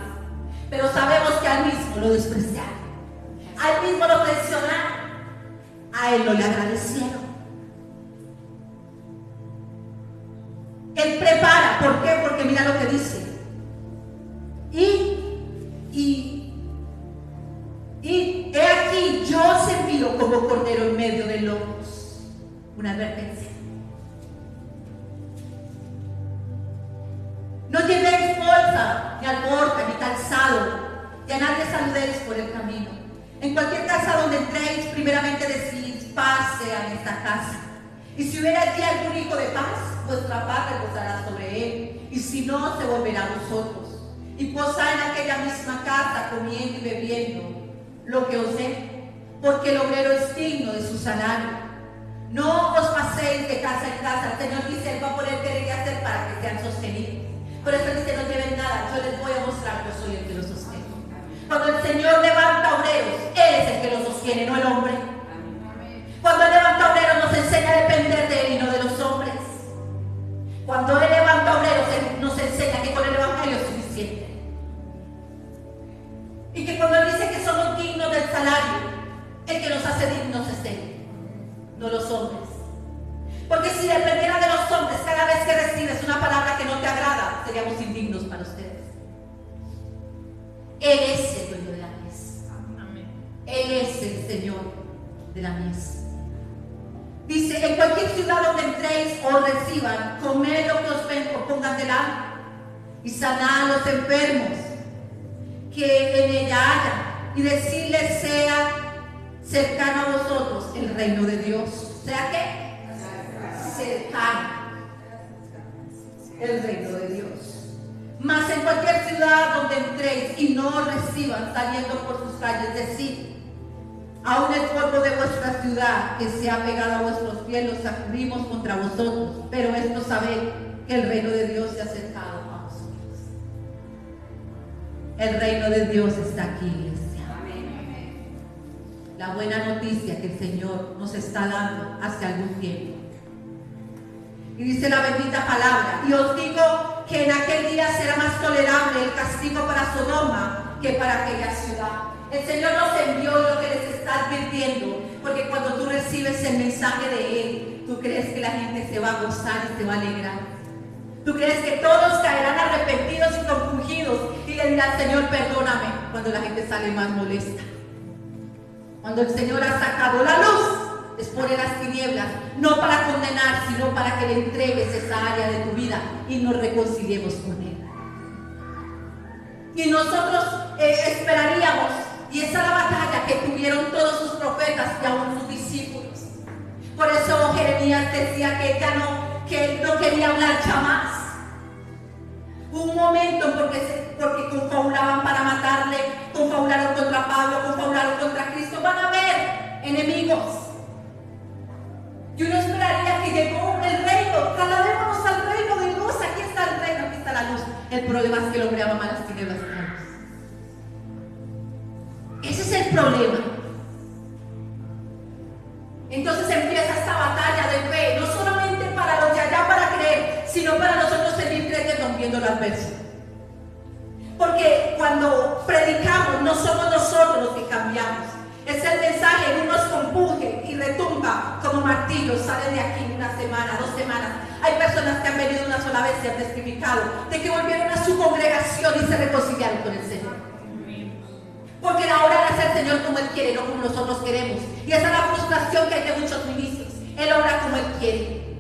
Pero sabemos que al mismo lo despreciaron, al mismo lo traicionaron, a Él no le agradecieron. Él prepara, ¿por qué? Porque mira lo que dice. Y he aquí, yo os envío como cordero en medio de lobos. Una advertencia. No llevéis bolsa, ni alforja, ni calzado, y a nadie saludéis por el camino. En cualquier casa donde entréis, primeramente decís, paz sea en esta casa. Y si hubiera allí algún hijo de paz, vuestra paz reposará sobre él, y si no, se volverá a vosotros. Y posad en aquella misma casa, comiendo y bebiendo lo que os dé, porque el obrero es digno de su salario. No os paséis de casa en casa. El Señor dice, Él va a poner qué hacer para que sean sostenidos. Por eso dice, no lleven nada, yo les voy a mostrar, yo soy el que los sostiene. Cuando el Señor levanta obreros, Él es el que los sostiene, no el hombre. Cuando Él levanta obreros, nos enseña a depender de Él y no de los hombres. Cuando Él levanta obreros, Él nos enseña que con el Evangelio es suficiente. Y que cuando Él dice que somos dignos del salario, el que nos hace dignos es Él, no los hombres. Porque si dependiera de los hombres, cada vez que recibes una palabra que no te agrada, seríamos indignos para ustedes. Él es el dueño de la mies. Él es el Señor de la mies. Dice, en cualquier ciudad donde entréis o reciban, comed lo que os pongan delante y sanad a los enfermos que en ella haya, y decirles sea cercano a vosotros el reino de Dios. ¿Sea qué? Cercano el reino de Dios. Mas en cualquier ciudad donde entréis y no os reciban saliendo por sus calles, decid: aún el polvo de vuestra ciudad que se ha pegado a vuestros pies lo sacudimos contra vosotros. Pero esto sabed, que el reino de Dios se ha acercado a vosotros. El reino de Dios está aquí, iglesia. Amén. La buena noticia que el Señor nos está dando hace algún tiempo. Y dice la bendita palabra: y os digo que en aquel día será más tolerable el castigo para Sodoma que para aquella ciudad. El Señor nos envió lo que les está advirtiendo, porque cuando tú recibes el mensaje de Él, tú crees que la gente se va a gozar y se va a alegrar. Tú crees que todos caerán arrepentidos y compungidos y le dirán: Señor, perdóname, cuando la gente sale más molesta. Cuando el Señor ha sacado la luz, expone las tinieblas, no para condenar, sino para que le entregues esa área de tu vida y nos reconciliemos con Él. Y nosotros esperaríamos, y esa es la batalla que tuvieron todos sus profetas y aún sus discípulos. Por eso Jeremías decía que él no quería hablar jamás. Hubo un momento porque confabulaban para matarle, confabularon contra Pablo, confabularon contra Cristo. Van a haber enemigos. Y uno esperaría que llegó el reino, trasladémonos al reino de Dios. Aquí está el reino, aquí está la luz. El problema es que el hombre ama más las tinieblas que la luz. Ese es el problema. Entonces empieza esta batalla de fe, no solamente para los de allá para creer, sino para nosotros seguir creyendo rompiendo la adversidad. Porque cuando predicamos no somos nosotros los que cambiamos. Es el mensaje, uno nos compunge y retumba como martillo, sale de aquí una semana, 2 semanas. Hay personas que han venido una sola vez y han testificado de que volvieron a su congregación y se reconciliaron con el Señor. Porque la obra la hace el Señor como Él quiere, no como nosotros queremos. Y esa es la frustración que hay de muchos ministros. Él obra como Él quiere.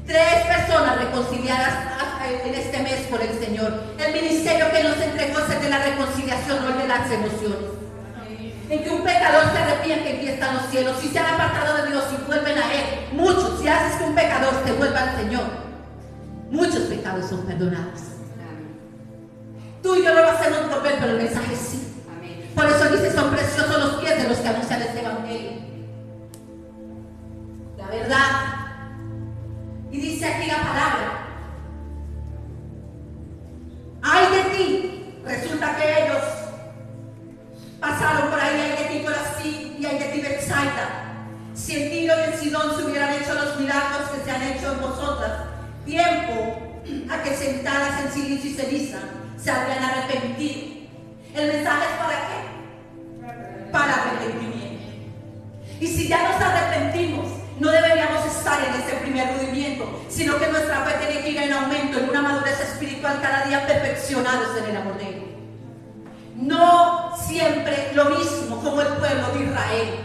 3 personas reconciliadas en este mes por el Señor. El ministerio que nos entregó es el de la reconciliación, no el de las emociones. En que un pecador se arrepiente, en que están los cielos. Si se han apartado de Dios y vuelven a Él, muchos, si haces que un pecador se vuelva al Señor, muchos pecados son perdonados. Tú y yo no lo hacemos por ver, pero el mensaje sí. Por eso dice: son preciosos los pies de los que anuncian este evangelio. La verdad. Y dice aquí la palabra: ay de ti. Resulta que ellos pasaron por ahí: ay de ti Corazín y ay de ti Betsaida. Si en Tiro y en Sidón se hubieran hecho los milagros que se han hecho en vosotras, tiempo a que sentadas en silicio y ceniza se habrían arrepentido. El mensaje es ¿para qué? Para arrepentimiento. Y si ya nos arrepentimos, no deberíamos estar en ese primer rudimiento, sino que nuestra fe tiene que ir en aumento, en una madurez espiritual, cada día perfeccionados en el amor de Él. No siempre lo mismo como el pueblo de Israel,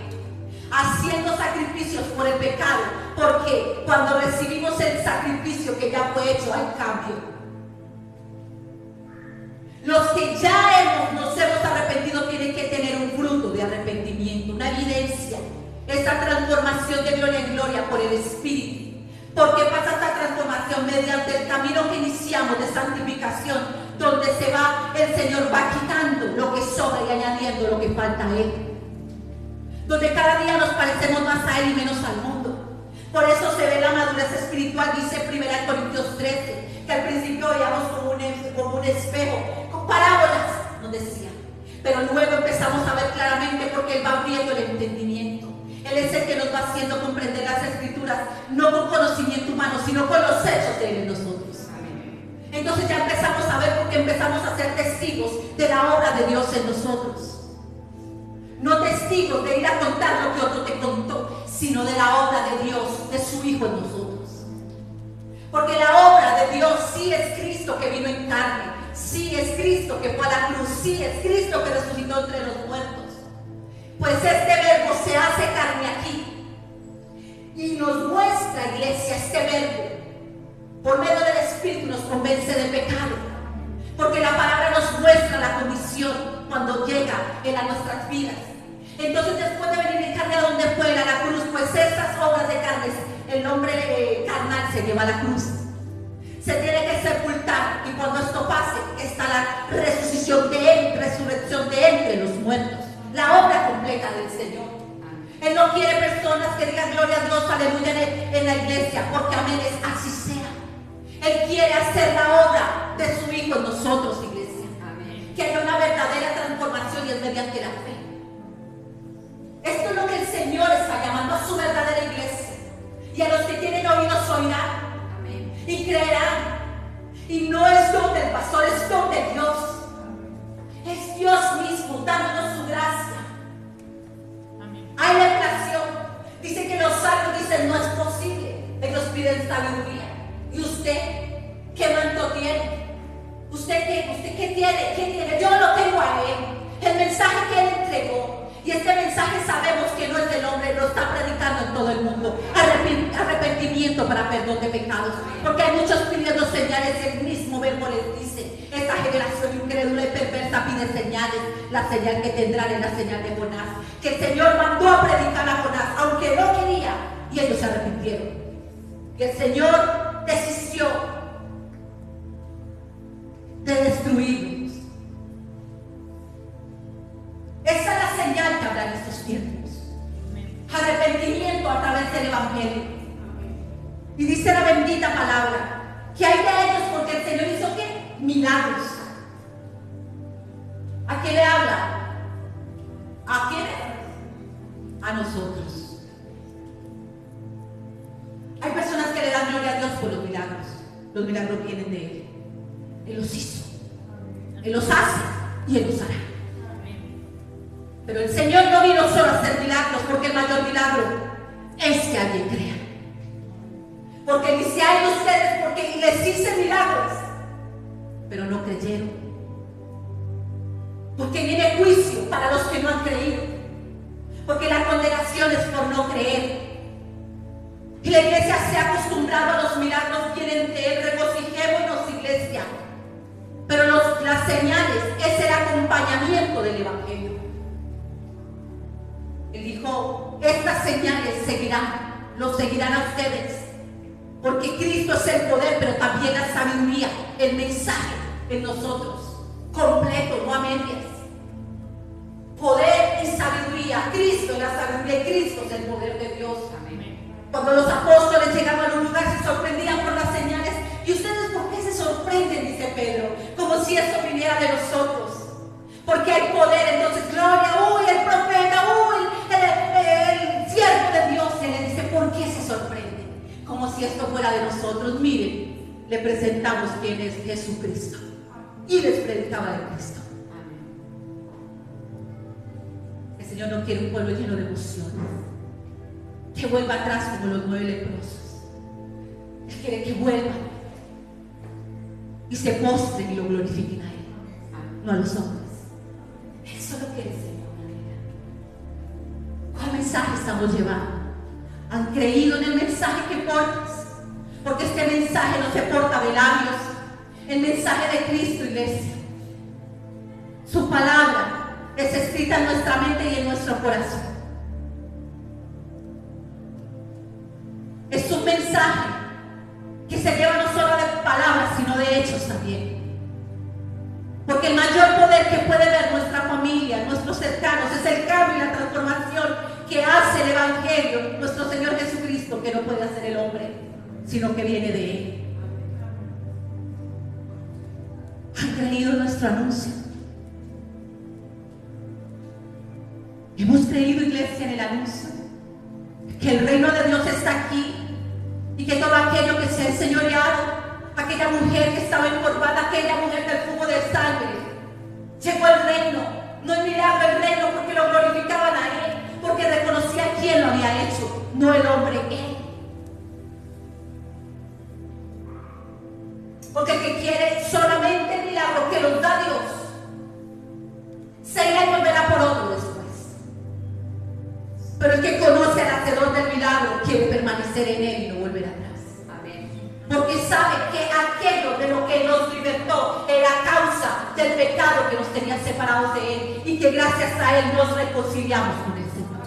haciendo sacrificios por el pecado, porque cuando recibimos el sacrificio que ya fue hecho, hay cambio. Los que ya nos hemos arrepentido tienen que tener un fruto de arrepentimiento, una evidencia, esa transformación de gloria en gloria por el Espíritu. ¿Por qué pasa esta transformación? Mediante el camino que iniciamos de santificación, donde el Señor va quitando lo que sobra y añadiendo lo que falta a Él. Donde cada día nos parecemos más a Él y menos al mundo. Por eso se ve la madurez espiritual, dice 1 Corintios 13, que al principio veíamos como un espejo, con parábolas, nos decía. Pero luego empezamos a ver claramente porque Él va abriendo el entendimiento. Él es el que nos va haciendo comprender las Escrituras, no con conocimiento humano, sino con los hechos de Él en nosotros. Entonces ya empezamos a ver porque empezamos a ser testigos de la obra de Dios en nosotros. No testigos de ir a contar lo que otro te contó, sino de la obra de Dios, de su Hijo en nosotros. Porque la obra de Dios sí es Cristo que vino en carne, sí es Cristo que fue a la cruz, sí es Cristo que resucitó entre los muertos. Pues este verbo se hace carne aquí y nos muestra, iglesia, este verbo por medio del Espíritu nos convence de pecado, porque la palabra nos muestra la condición cuando llega a nuestras vidas. Entonces, después de venir en carne a donde fue, a la cruz, pues estas obras de carne, el hombre carnal se lleva a la cruz, se tiene que sepultar, y cuando esto pase está la resurrección de entre los muertos, la obra completa del Señor. Él no quiere personas que digan gloria a Dios, aleluya en la iglesia, porque amén, así sea. Él quiere hacer la obra de su Hijo en nosotros, iglesia. Amén. Que haya una verdadera transformación, y es mediante la fe. Esto es lo que el Señor está llamando a su verdadera iglesia. Y a los que tienen oídos oirán. Amén. Y creerán. Y no es don del pastor, es don de Dios. Es Dios mismo dándonos su gracia. Amén. Hay la inflación. Dice que los sabios dicen no es posible. Ellos piden sabiduría. ¿Y usted qué manto tiene? ¿Usted qué tiene? ¿Qué tiene? Yo lo tengo a Él. El mensaje que Él entregó. Y este mensaje sabemos que no es del hombre, lo está predicando en todo el mundo. Arrepentimiento para perdón de pecados. Porque hay muchos pidiendo señales, el mismo verbo les dice: esta generación incrédula y perversa pide señales. La señal que tendrán es la señal de Jonás, que el Señor mandó a predicar a Jonás, aunque no quería, y ellos se arrepintieron. Y el Señor desistió de destruirlos. Esa es la señal que habrá en estos tiempos. Arrepentimiento a través del Evangelio. Y dice la bendita palabra que hay de ellos porque el Señor hizo ¿qué? Milagros. ¿A quién le habla? ¿A quién? A nosotros. Hay personas que le dan gloria a Dios por los milagros. Los milagros vienen de Él. Él los hizo. Él los hace y Él los hará. Pero el Señor no vino solo a hacer milagros, porque el mayor milagro es que alguien crea. Porque dice hay ustedes porque les hice milagros, pero no creyeron. Porque viene juicio para los que no han creído. Porque la condenación es por no creer. Y la iglesia se ha acostumbrado a los milagros, vienen de Él, regocijémonos, iglesia. Pero las señales es el acompañamiento del Evangelio. Él dijo, estas señales los seguirán a ustedes, porque Cristo es el poder, pero también la sabiduría, el mensaje en nosotros, completo, no a medias. Poder y sabiduría, Cristo es la sabiduría y Cristo es el poder de Dios. Amén. Cuando los apóstoles llegaban a un lugar se sorprendían por las señales. ¿Y ustedes por qué se sorprenden? Dice Pedro, como si eso viniera de nosotros. Porque hay poder, entonces gloria, el profeta, el siervo de Dios. Se le dice, ¿por qué se sorprende? Como si esto fuera de nosotros. Miren, le presentamos quién es Jesucristo. Y les predicaba de Cristo. El Señor no quiere un pueblo lleno de emociones, que vuelva atrás como los 9 leprosos. Él quiere que vuelvan y se postren y lo glorifiquen a Él, no a los hombres. Eso es lo que el Señor anhela. ¿Cuál mensaje estamos llevando? ¿Han creído en el mensaje que portas? Porque este mensaje no se porta de labios. El mensaje de Cristo, iglesia. Su palabra es escrita en nuestra mente y en nuestro corazón. Es un mensaje que se lleva no solo de palabras, sino de hechos también. Porque el mayor poder que puede ver nuestra familia, nuestros cercanos, es el cambio y la transformación que hace el Evangelio, nuestro Señor Jesucristo, que no puede hacer el hombre, sino que viene de Él. ¿Han creído en nuestro anuncio? Hemos creído, iglesia, en el anuncio que el reino de Dios está aquí y que todo aquello que se ha enseñoreado, aquella mujer que estaba encorvada, aquella mujer del flujo de sangre, llegó el reino. No es milagro el reino porque lo glorificaban a Él, porque reconocía quién lo había hecho, no el hombre, Él. Porque el que quiere solamente el milagro que los da Dios, 6 años verá por otro después. Pero el que conoce al hacedor del milagro quiere permanecer en Él y no volver atrás. Amén. Porque sabe que aquello de lo que nos libertó era causa del pecado que nos tenía separados de Él, y que gracias a Él nos reconciliamos con el Señor.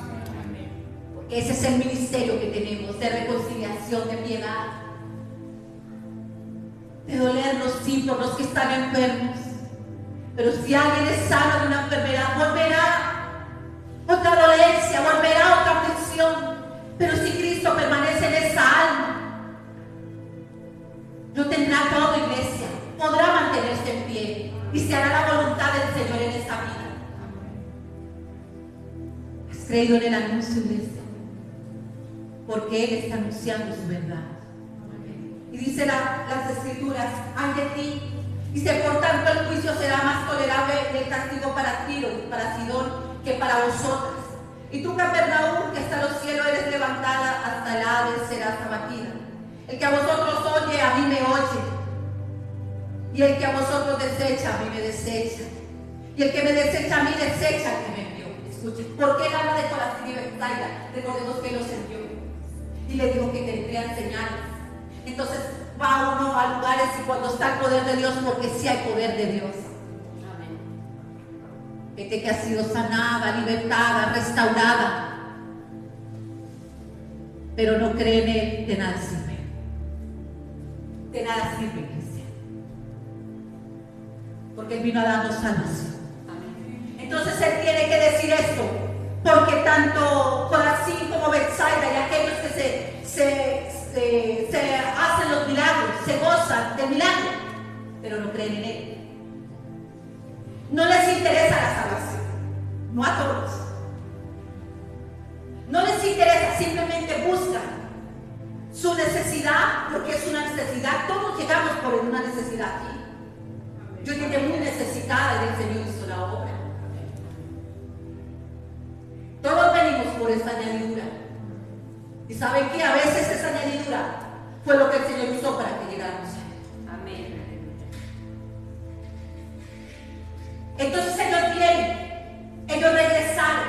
Amén. Porque ese es el ministerio que tenemos, de reconciliación, de piedad. de dolernos, sí, por los que están enfermos. Pero si alguien es sano de una enfermedad, volverá otra dolencia, volverá otra aflicción. Pero si Cristo permanece en esa alma, lo tendrá todo, iglesia. Podrá mantenerse en pie y se hará la voluntad del Señor en esta vida. ¿Has creído en el anuncio, iglesia? Porque Él está anunciando su verdad. Y dice las Escrituras: ay de ti. Dice: por tanto el juicio será más tolerable del castigo para Tiro y para Sidón que para vosotras. Y tú, Capernaum, que hasta los cielos eres levantada, hasta el Hades serás abatida. El que a vosotros oye, a mí me oye. Y el que a vosotros desecha, a mí me desecha. Y el que me desecha a mí, desecha al que me envió. Escuchen, ¿por qué él habla de Corazín y Betsaida? Recordemos que los envió. Y le dijo que tendrían señales. Entonces va uno a lugares y cuando está el poder de Dios, porque sí hay poder de Dios. Amén. Gente que ha sido sanada, libertada, restaurada, pero no cree en Él, de nada sirve. De nada sirve, iglesia. Porque Él vino a darnos salvación. Amén. Entonces Él tiene que decir esto, porque tanto Corazín como Betsaida y aquellos que se hacen los milagros, se gozan del milagro, pero no creen en Él. No les interesa la salvación, no a todos. No les interesa, simplemente buscan su necesidad, porque es una necesidad. Todos llegamos por una necesidad aquí. Yo llegué muy necesitada y el Señor hizo la obra. Todos venimos por esta añadidura. Y ¿saben qué? A veces esa añadidura fue lo que el Señor usó para que llegáramos a Él. Amén. Entonces ellos vienen, ellos regresaron,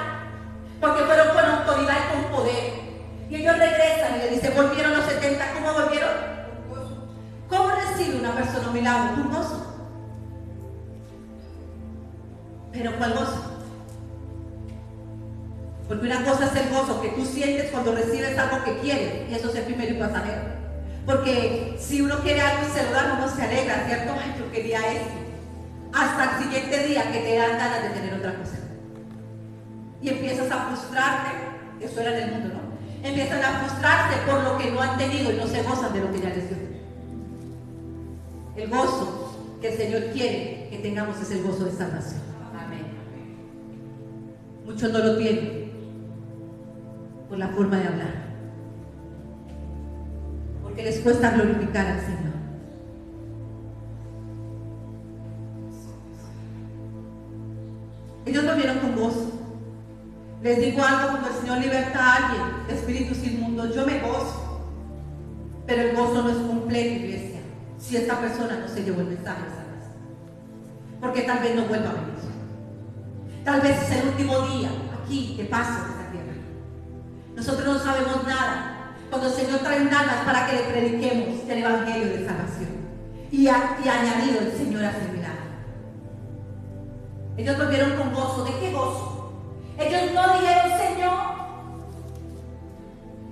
porque fueron con autoridad y con poder. Y ellos regresan y le dicen: volvieron los 70. ¿Cómo volvieron? ¿Cómo recibe una persona un milagro? Un gozo. Pero ¿cuál gozo? Porque una cosa es el gozo que tú sientes cuando recibes algo que quieres, y eso es efímero y pasajero. Porque si uno quiere algo y se lo da, uno se alegra, ¿cierto? Ay, yo quería esto. Hasta el siguiente día que te dan ganas de tener otra cosa. Y empiezas a frustrarte, eso era en el mundo, ¿no? Empiezan a frustrarse por lo que no han tenido y no se gozan de lo que ya les dio. El gozo que el Señor quiere que tengamos es el gozo de salvación. Amén. Muchos no lo tienen por la forma de hablar, porque les cuesta glorificar al Señor. Ellos lo vieron con gozo. Les digo algo: cuando el Señor liberta a alguien de espíritus inmundos, yo me gozo, pero el gozo no es completo, iglesia, si esta persona no se llevó el mensaje de salvación, porque tal vez no vuelva a venir. Tal vez es el último día aquí que pase en esta tierra. Nosotros no sabemos nada. Cuando el Señor trae un alma para que le prediquemos el evangelio de salvación, y añadido el Señor hace el milagro. Ellos volvieron con gozo. ¿De qué gozo? Ellos no dijeron: Señor,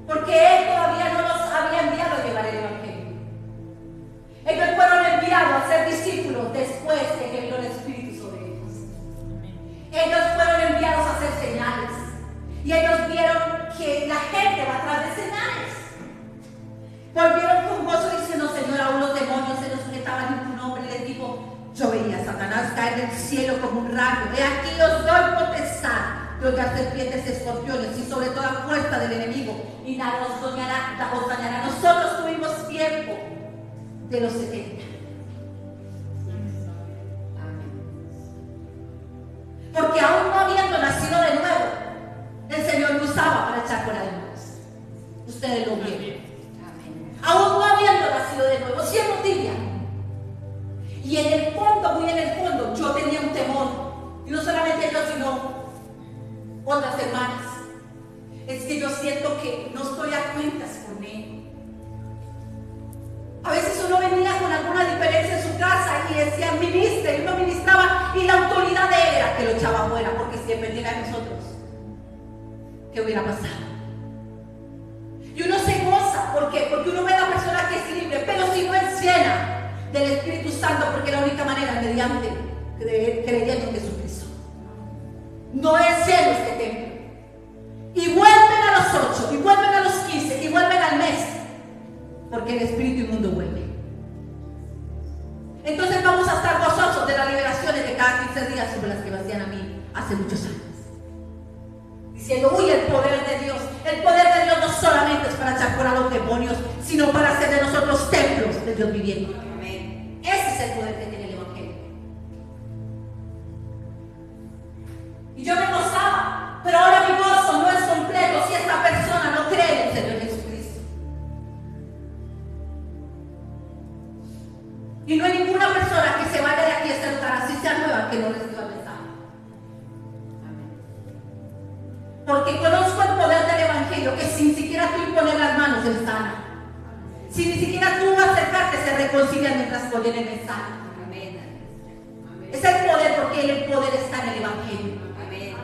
porque Él todavía no los había enviado a llevar el evangelio. Ellos fueron enviados a ser discípulos después de que vino el Espíritu sobre ellos. Ellos fueron enviados a hacer señales, y ellos vieron que la gente va atrás de señales. Volvieron con gozo diciendo: Señor, aún los demonios se nos sujetaban en tu nombre. Y les dijo: yo veía a Satanás caer del cielo como un rayo. He aquí os doy potestad de hollar serpientes y escorpiones y sobre toda fuerza del enemigo, y nada os dañará. Nosotros tuvimos tiempo de los 70. Porque aún no habiendo nacido de nuevo, el Señor lo usaba para echar fuera demonios. Ustedes lo vieron. Aún no habiendo nacido de nuevo, siendo tibia. Y en el fondo, muy en el fondo, yo tenía un temor. Y no solamente yo, sino otras hermanas. Es que yo siento que no estoy a cuentas con Él. A veces uno venía con alguna diferencia en su casa y decía: ministra, y uno ministraba, y la autoridad de Él era que lo echaba afuera, porque si dependiera de nosotros, ¿qué hubiera pasado? Y uno se goza, ¿por qué? Porque uno ve a la persona que es libre, pero si no encierra, del Espíritu Santo, porque la única manera es mediante creyendo en Jesucristo. No es lleno este templo. Y vuelven a los 8, y vuelven a los 15, y vuelven al mes, porque el espíritu inmundo vuelve. Entonces vamos a estar gozosos de las liberaciones de cada 15 días sobre las que me hacían a mí hace muchos años. Diciendo, uy, el poder de Dios no solamente es para echar fuera a los demonios, sino para hacer de nosotros templos de Dios viviente. Amén. Ese es el poder que tiene el Evangelio. Y yo me gozaba, pero ahora mi gozo no es completo si esta persona no cree en el Señor Jesucristo. Y no hay ninguna persona que se vaya de aquí a este lugar, así sea nueva, que no reciba el mensaje. Porque conozco el poder del Evangelio, que sin siquiera tú imponer las manos, Él sana. Si ni siquiera tú acercarte, se reconcilian mientras ponen el mensaje. Amén. Es el poder, porque el poder está en el Evangelio. Amén.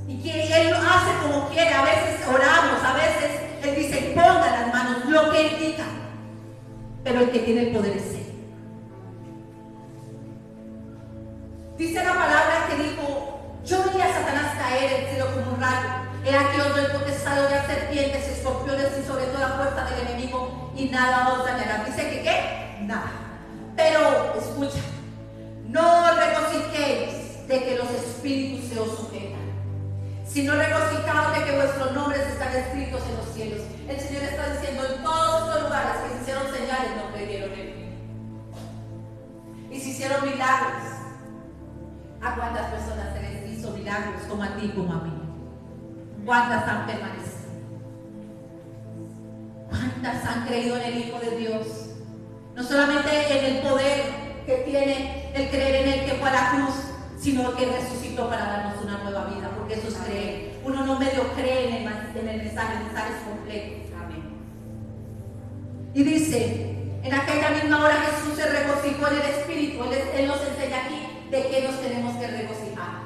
Y que Él hace como quiere. A veces oramos, a veces Él dice, ponga las manos, lo que Él diga. Pero el que tiene el poder es Él. Dice la palabra que dijo, yo vi a Satanás caer del cielo como un rayo. He aquí os doy potestad de hollar serpientes y escorpiones y sobre toda fuerza del enemigo, y nada os dañará. Dice que ¿qué? Nada. Pero, escucha, no regocijéis de que los espíritus se os sujetan, sino regocijaos de que vuestros nombres están escritos en los cielos. El Señor está diciendo, en todos estos lugares que se hicieron señales no creyeron en mí. Y se hicieron milagros. ¿A cuántas personas se les hizo milagros como a ti, como a mí? ¿Cuántas han permanecido? ¿Cuántas han creído en el Hijo de Dios? No solamente en el poder que tiene el creer en Él que fue a la cruz, sino que resucitó para darnos una nueva vida, porque eso es creer. Uno no medio cree en el mensaje es completo. Amén. Y dice, en aquella misma hora Jesús se regocijó en el Espíritu. Él nos enseña aquí de qué nos tenemos que regocijar.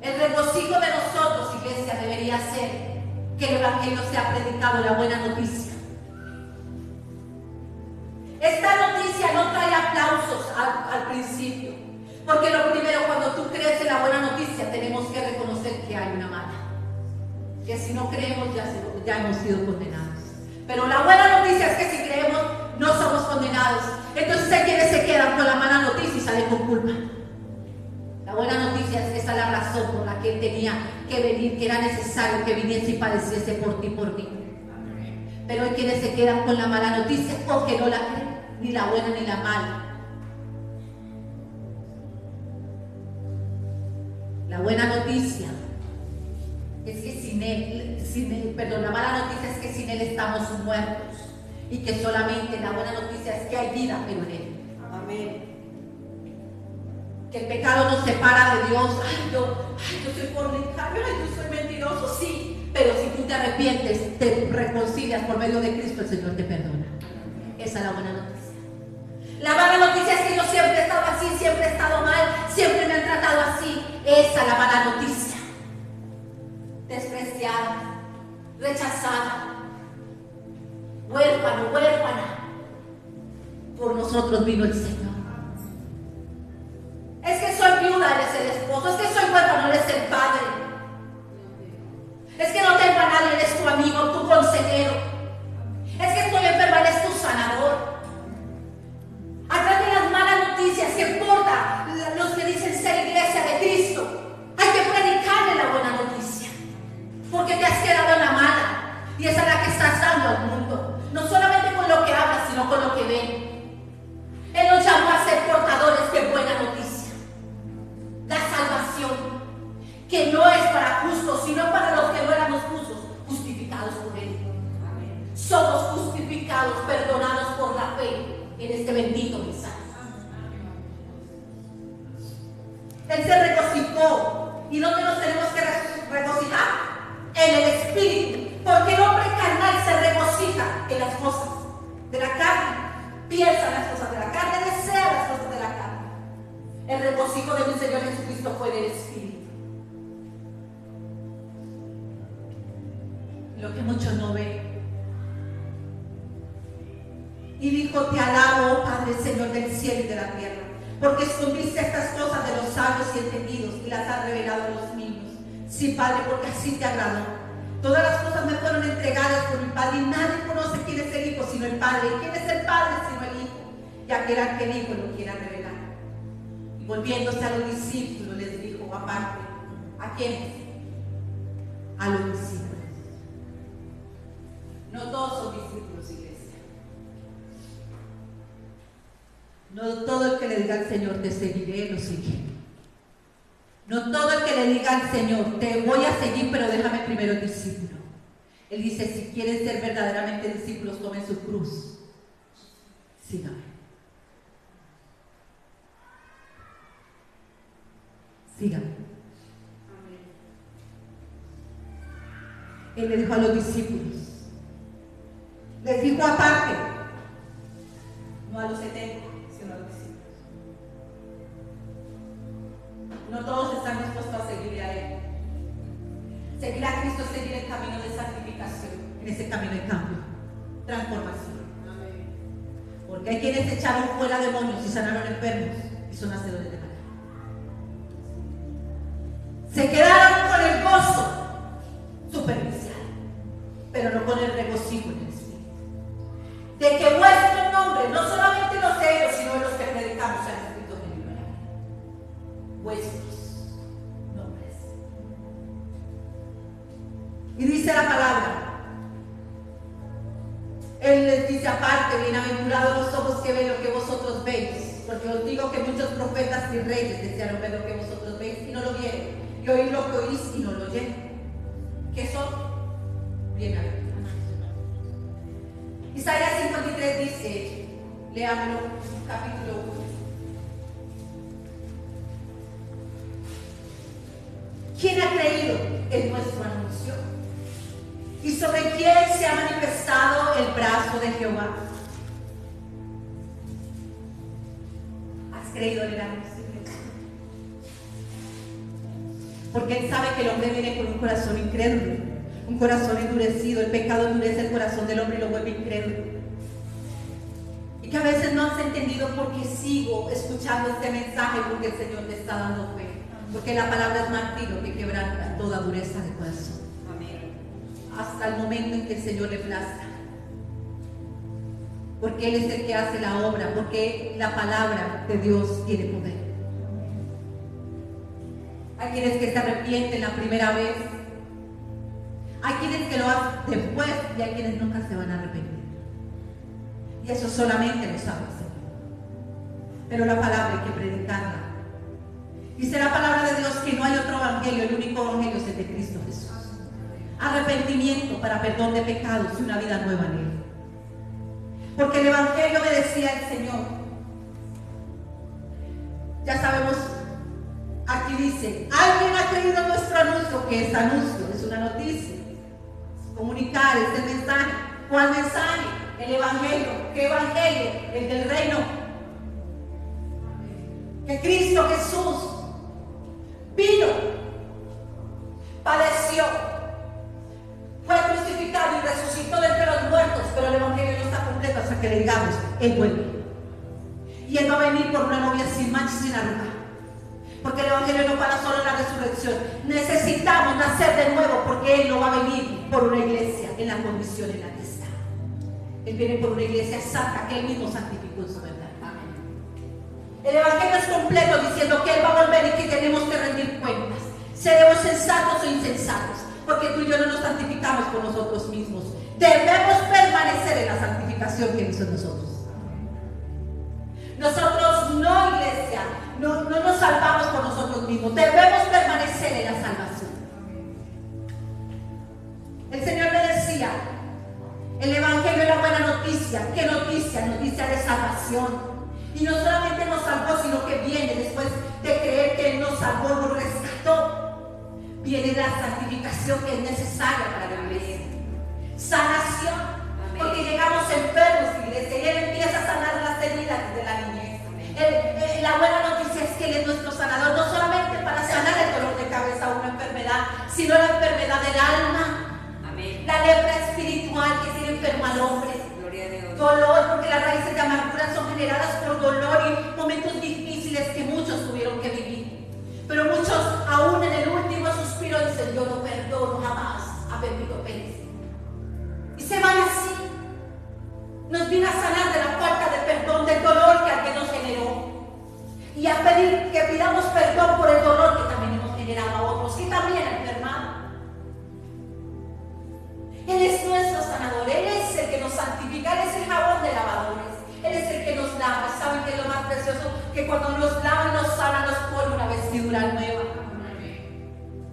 El regocijo de nosotros, iglesia, debería ser que el Evangelio sea predicado, la buena noticia. Esta noticia no trae aplausos al principio, porque lo primero, cuando tú crees en la buena noticia, tenemos que reconocer que hay una mala, que si no creemos ya hemos sido condenados. Pero la buena noticia es que si creemos no somos condenados. Entonces hay quienes se quedan con la mala noticia y salen con culpa. La buena noticia es que esa es la razón por la que Él tenía que venir, que era necesario que viniese y padeciese por ti, por mí. Pero hay quienes se quedan con la mala noticia o que no la creen, ni la buena ni la mala. La buena noticia es que sin él, la mala noticia es que sin Él estamos muertos. Y que solamente la buena noticia es que hay vida, pero en Él. Amén. Que el pecado nos separa de Dios. Yo soy fornicario, yo soy mentiroso, sí. Pero si tú te arrepientes, te reconcilias por medio de Cristo, el Señor te perdona. Esa es la buena noticia. La mala noticia es que yo siempre he estado así, siempre he estado mal, siempre me han tratado así. Esa es la mala noticia. Despreciada, rechazada, huérfano, huérfana. Por nosotros vino el Señor. Es que soy viuda, Él es el esposo. Es que soy huérfano, Él es el padre. Es que no tengo a nadie, Él es tu amigo, tu consejero. Es que estoy enferma, Él es tu sanador. Atrás de las malas noticias, ¿qué importa? Los que dicen ser iglesia de Cristo. Hay que predicarle la buena noticia, porque te has quedado en la mala, y esa es la que estás dando al mundo. No solamente con lo que hablas, sino con lo que ven. Él nos llamó a ser portadores de buena noticia. La salvación, que no es para justos, sino para los que no éramos justos, justificados por Él. Amén. Somos justificados, perdonados por la fe en este bendito mensaje. Él se regocijó. ¿Y dónde nos tenemos que regocijar? En el Espíritu. Porque el hombre carnal se regocija en las cosas de la carne. Piensa en las cosas de la carne, desea las cosas de la carne. El regocijo de mi Señor Jesucristo fue del Espíritu. Lo que muchos no ven Y dijo: te alabo, Padre, Señor del cielo y de la tierra, porque escondiste estas cosas de los sabios y entendidos y las has revelado a los niños. Sí, Padre, porque así te agradó. Todas las cosas me fueron entregadas por mi Padre, y nadie conoce quién es el Hijo sino el Padre, y quién es el Padre sino el Hijo, y aquel al que el Hijo lo quiera revelar. Y volviéndose a los discípulos les dijo aparte: ¿a quiénes? A los discípulos. No todos son discípulos, iglesia. No todo el que le diga al Señor te seguiré, lo sigue. No todo el que le diga al Señor te voy a seguir, pero déjame primero discípulo. Él dice: si quieren ser verdaderamente discípulos, tomen su cruz, síganme. Síganme. Él le dijo a los discípulos, les dijo aparte, no a los 70, sino a los discípulos. No todos están dispuestos a seguirle a Él. Seguir a Cristo es seguir el camino de santificación, en ese camino de cambio, transformación. Porque hay quienes echaron fuera demonios y sanaron enfermos y son hacedores de maldad. Se quedaron con el gozo superficial, pero no con el regocijo en el Espíritu. De que vuestro nombre, no solamente los de ellos, sino de los que predicamos, sean escritos en el libro de la vida. Vuestros nombres. Y dice la palabra, Él les dice aparte: bienaventurados los ojos que ven lo que vosotros veis, porque os digo que muchos profetas y reyes desearon ver lo que vosotros veis y no lo vieron, y oír lo que oís y no lo oyeron. ¿Qué son? Bienaventurados. Isaías 53 dice, leámoslo, capítulo 1. ¿Quién ha creído en nuestro anuncio? ¿Y sobre quién se ha manifestado el brazo de Jehová? ¿Has creído en el anuncio? Porque Él sabe que el hombre viene con un corazón incrédulo, un corazón endurecido. El pecado endurece el corazón del hombre y lo vuelve incrédulo. Y que a veces no has entendido por qué sigo escuchando este mensaje, porque el Señor te está dando fe. Porque la palabra es martillo que quebranta toda dureza de corazón. Amén. Hasta el momento en que el Señor le plazca. Porque Él es el que hace la obra, porque la palabra de Dios tiene poder. Hay quienes que se arrepienten la primera vez, hay quienes que lo hacen después y hay quienes nunca se van a arrepentir. Y eso solamente lo sabe el Señor. Pero la palabra hay que predicarla. Dice la palabra de Dios que no hay otro evangelio, el único evangelio es el de Cristo Jesús. Arrepentimiento para perdón de pecados y una vida nueva en Él. Porque el evangelio me decía el Señor. Ya sabemos. Aquí dice, ¿alguien ha creído en nuestro anuncio? ¿Qué es anuncio? Es una noticia. Es comunicar, es el mensaje. ¿Cuál mensaje? El evangelio. ¿Qué evangelio? El del reino. Que Cristo Jesús vino, padeció, fue crucificado y resucitó de entre los muertos, pero el evangelio no está completo hasta que le digamos, Él vuelve. Y Él va a venir por una novia sin mancha y sin arruga. Porque el evangelio no para solo en la resurrección. Necesitamos nacer de nuevo, porque Él no va a venir por una iglesia en la condición en la que está. Él viene por una iglesia santa que Él mismo santificó en su verdad. El evangelio es completo diciendo que Él va a volver y que tenemos que rendir cuentas. Seremos sensatos o insensatos, porque tú y yo no nos santificamos por nosotros mismos. Debemos permanecer en la santificación que Él hizo en nosotros. Nosotros no, iglesia, no nos salvamos por nosotros mismos. Debemos permanecer en la salvación. El Señor me decía, el evangelio es la buena noticia. ¿Qué noticia? Noticia de salvación. Y no solamente nos salvó, sino que viene después de creer que Él nos salvó, nos rescató. Viene la santificación que es necesaria para la iglesia. Sanación. Amén. Porque llegamos enfermos, iglesia, y Él empieza a sanar las heridas desde la niñez. La buena noticia es que Él es nuestro sanador, no solamente para sanar el dolor de cabeza o una enfermedad, sino la enfermedad del alma. Amén. La lepra espiritual que tiene enfermo al hombre. Gloria a Dios. dolor, porque las raíces de amargura son generadas por dolor y momentos difíciles que muchos tuvieron que vivir. Pero muchos, aún en el último suspiro, dicen: yo no perdono jamás a Pepito Pérez. Y se van así. Nos vino a sanar de la falta de perdón, del dolor que alguien nos generó. Y a pedir que pidamos perdón por el dolor que también hemos generado a otros, que también han enfermado. Él es nuestro sanador, Él es el que nos santifica, Él es el jabón de lavadores, Él es el que nos lava. ¿Saben qué es lo más precioso? Que cuando nos lava y nos sana, nos pone una vestidura nueva.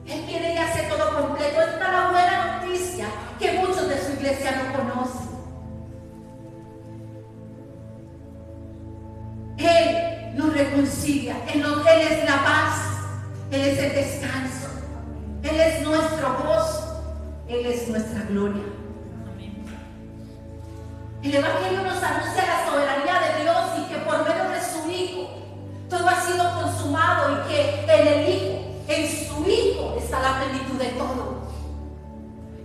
Él quiere y hace todo completo. Esta es la buena noticia que muchos de su iglesia no conocen. Él nos reconcilia, Él es la paz, Él es el descanso, Él es nuestro gozo, Él es nuestra gloria. El Evangelio nos anuncia la soberanía de Dios y que por medio de su Hijo todo ha sido consumado y que en el Hijo, en su Hijo, está la plenitud de todo.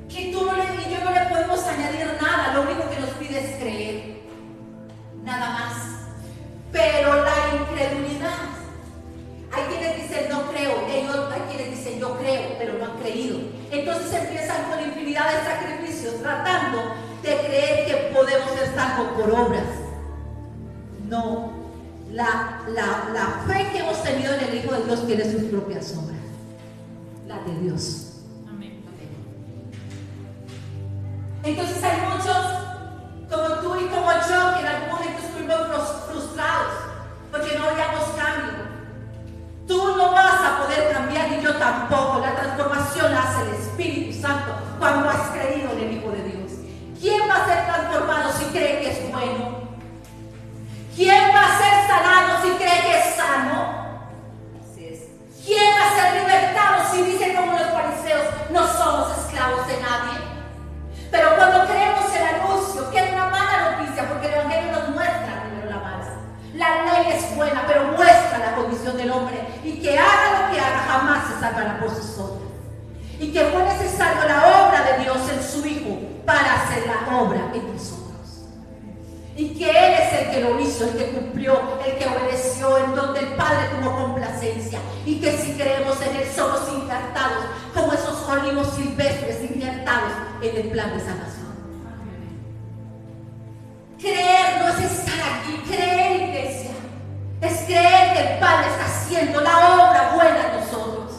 Que tú y yo no le podemos añadir nada, lo único que nos pide es creer, nada más. Pero la incredulidad, hay quienes dicen no creo, hay quienes dicen yo creo, pero no han creído. Entonces empiezan con infinidad de sacrificios tratando de creer que podemos ser salvos por obras. No, la fe que hemos tenido en el Hijo de Dios tiene sus propias obras, la de Dios. Amén. Entonces hay muchos como tú y como yo que en algún momento estuvimos frustrados porque no veíamos cambio. Tú no vas a poder cambiar ni yo tampoco. La transformación la hace el Espíritu Santo cuando has creído en el Hijo de Dios. ¿Quién va a ser transformado si cree que es bueno? ¿Quién va a ser sanado si cree que es sano? Así es. ¿Quién va a ser libertado si dice como los fariseos: no somos esclavos de nadie? Pero cuando creemos el anuncio, que es una mala noticia, porque el Evangelio nos muestra primero la mala. La ley es buena, pero muestra la condición del hombre, y que haga lo que haga, jamás se salvará por sus obras. Y que fue necesario la obra de Dios en su Hijo para hacer la obra en nosotros. Y que Él es el que lo hizo, el que cumplió, el que obedeció, en donde el Padre tuvo complacencia. Y que si creemos en Él somos injertados, como esos olivos silvestres injertados en el plan de salvación. Creer no es estar aquí, creer, iglesia, es creer que el Padre está haciendo la obra buena en nosotros.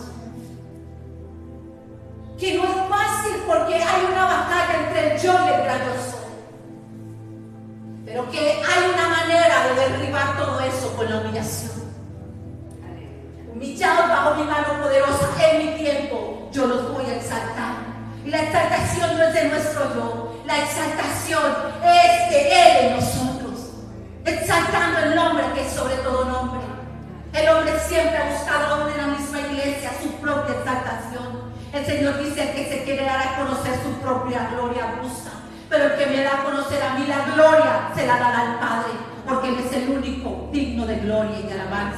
Que no es fácil porque hay una batalla entre el yo y el gran yo soy. Pero que hay una manera de derribar todo eso con la humillación. Humillados bajo mi mano poderosa en mi tiempo, yo los voy a exaltar. Y la exaltación no es de nuestro yo, la exaltación es de Él en nosotros, exaltando el nombre que es sobre todo nombre. El hombre siempre ha buscado aún en la misma iglesia su propia exaltación. El Señor dice: el que se quiere dar a conocer su propia gloria busca, pero el que me da a conocer a mí la gloria se la dará al Padre, porque Él es el único digno de gloria y de alabanza.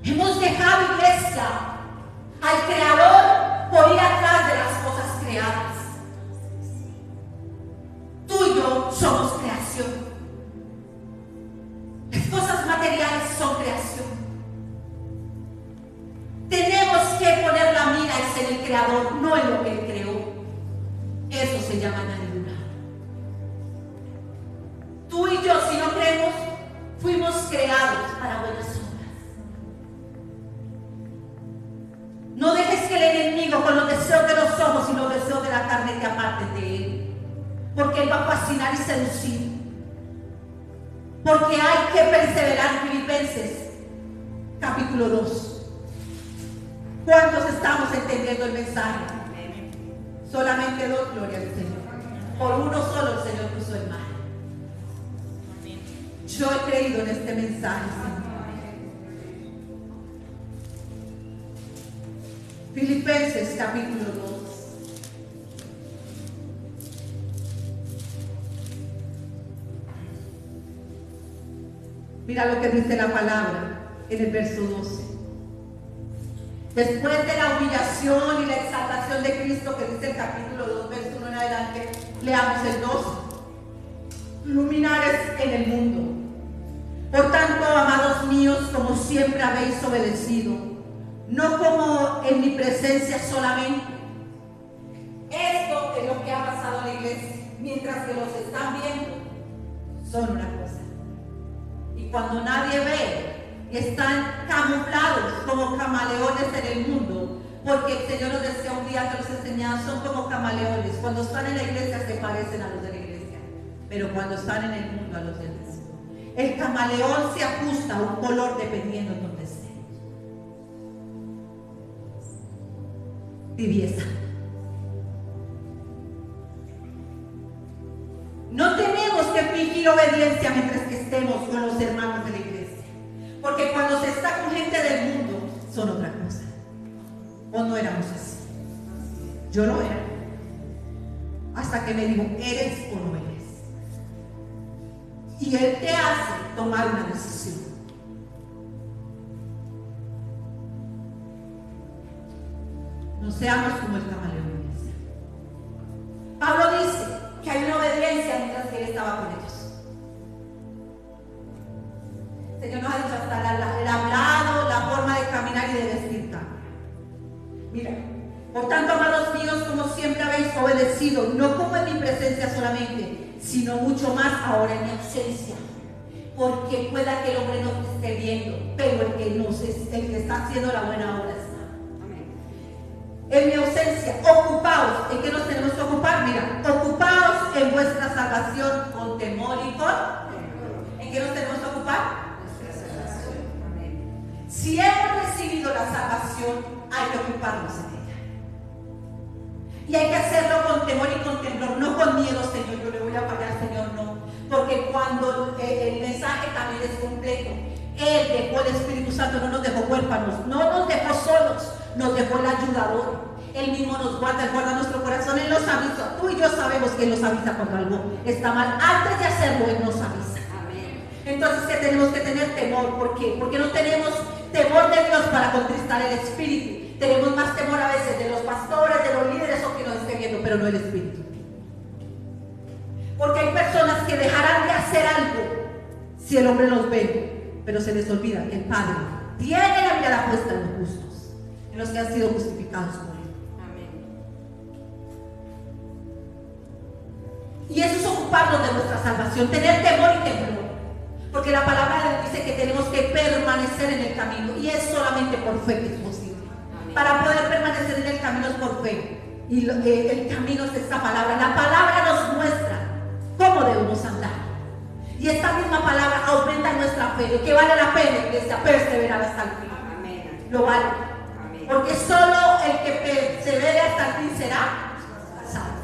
Hemos dejado, iglesia, al Creador por ir atrás de las cosas creadas. Tú y yo somos creación. Las cosas materiales son creación. Tenemos que poner la mira en el Creador, no en lo que Él creó. Eso se llama añadidura. Tú y yo, si no creemos, fuimos creados para buenas obras. No dejes que el enemigo, con los deseos de los ojos y los deseos de la carne, te aparten de Él. Porque Él va a fascinar y seducir. Porque hay que perseverar. Filipenses, capítulo 2. ¿Cuántos estamos entendiendo el mensaje? Solamente dos, gloria al Señor. Por uno solo el Señor puso el mal. Yo he creído en este mensaje, Señor. Filipenses capítulo 2. Mira lo que dice la palabra en el verso 12. Después de la humillación y la exaltación de Cristo, que dice el capítulo 2, verso 1 en adelante, leamos el 2. Luminares en el mundo. Por tanto, amados míos, como siempre habéis obedecido, no como en mi presencia solamente. Esto es lo que ha pasado en la iglesia. Mientras que los están viendo, son una cosa. Y cuando nadie ve, están camuflados como camaleones en el mundo. Porque el Señor nos decía un día que los enseñaba, son como camaleones. Cuando están en la iglesia se parecen a los de la iglesia, pero cuando están en el mundo a los del mundo. El camaleón se ajusta a un color dependiendo de donde esté. Tibieza. No tenemos que fingir obediencia mientras que estemos con los hermanos de la iglesia. Porque cuando se está con gente del mundo, son otra cosa. O no éramos así. Yo no era. Hasta que me dijo, ¿eres o no eres? Y Él te hace tomar una decisión. No seamos como el camaleón. Pablo dice que hay una obediencia mientras que Él estaba con ellos. El Señor nos ha dicho hasta el hablado, la forma de caminar y de vestir cambia. Mira, por tanto, amados míos, como siempre habéis obedecido, no como en mi presencia solamente, sino mucho más ahora en mi ausencia. Porque pueda que el hombre no te esté viendo, pero el que está haciendo la buena obra está. Amén. En mi ausencia, ocupaos. ¿En qué nos tenemos que ocupar? Mira, ocupaos en vuestra salvación con temor y con... ¿En qué nos tenemos que ocupar? Nuestra salvación. Amén. Si hemos recibido la salvación, hay que ocuparnos en ella. Y hay que hacerlo con temor y con temblor, no con miedo, Señor, yo le voy a fallar, Señor, no. Porque cuando el mensaje también es completo, Él dejó el Espíritu Santo, no nos dejó huérfanos, no nos dejó solos, nos dejó el ayudador. Él mismo nos guarda, Él guarda nuestro corazón, Él nos avisa. Tú y yo sabemos que Él nos avisa cuando algo está mal. Antes de hacerlo, Él nos avisa. Amén. Entonces, ¿qué tenemos que tener? Temor. ¿Por qué? Porque no tenemos temor de Dios para contristar el Espíritu. Tenemos más temor a veces de los pastores, de los líderes o que nos estén viendo, pero no el Espíritu. Porque hay personas que dejarán de hacer algo si el hombre los ve, pero se les olvida que el Padre tiene la mirada puesta en los justos, en los que han sido justificados por Él. Amén. Y eso es ocuparnos de nuestra salvación, tener temor y temor. Porque la palabra de Dios dice que tenemos que permanecer en el camino, y es solamente por fe que es posible. Para poder permanecer en el camino es por fe. Y el camino es esta palabra. La palabra nos muestra cómo debemos andar. Y esta misma palabra aumenta nuestra fe. Lo que vale la pena, iglesia, perseverar hasta el fin. Amén. Lo vale. Amén. Porque solo el que persevere hasta el fin será salvo.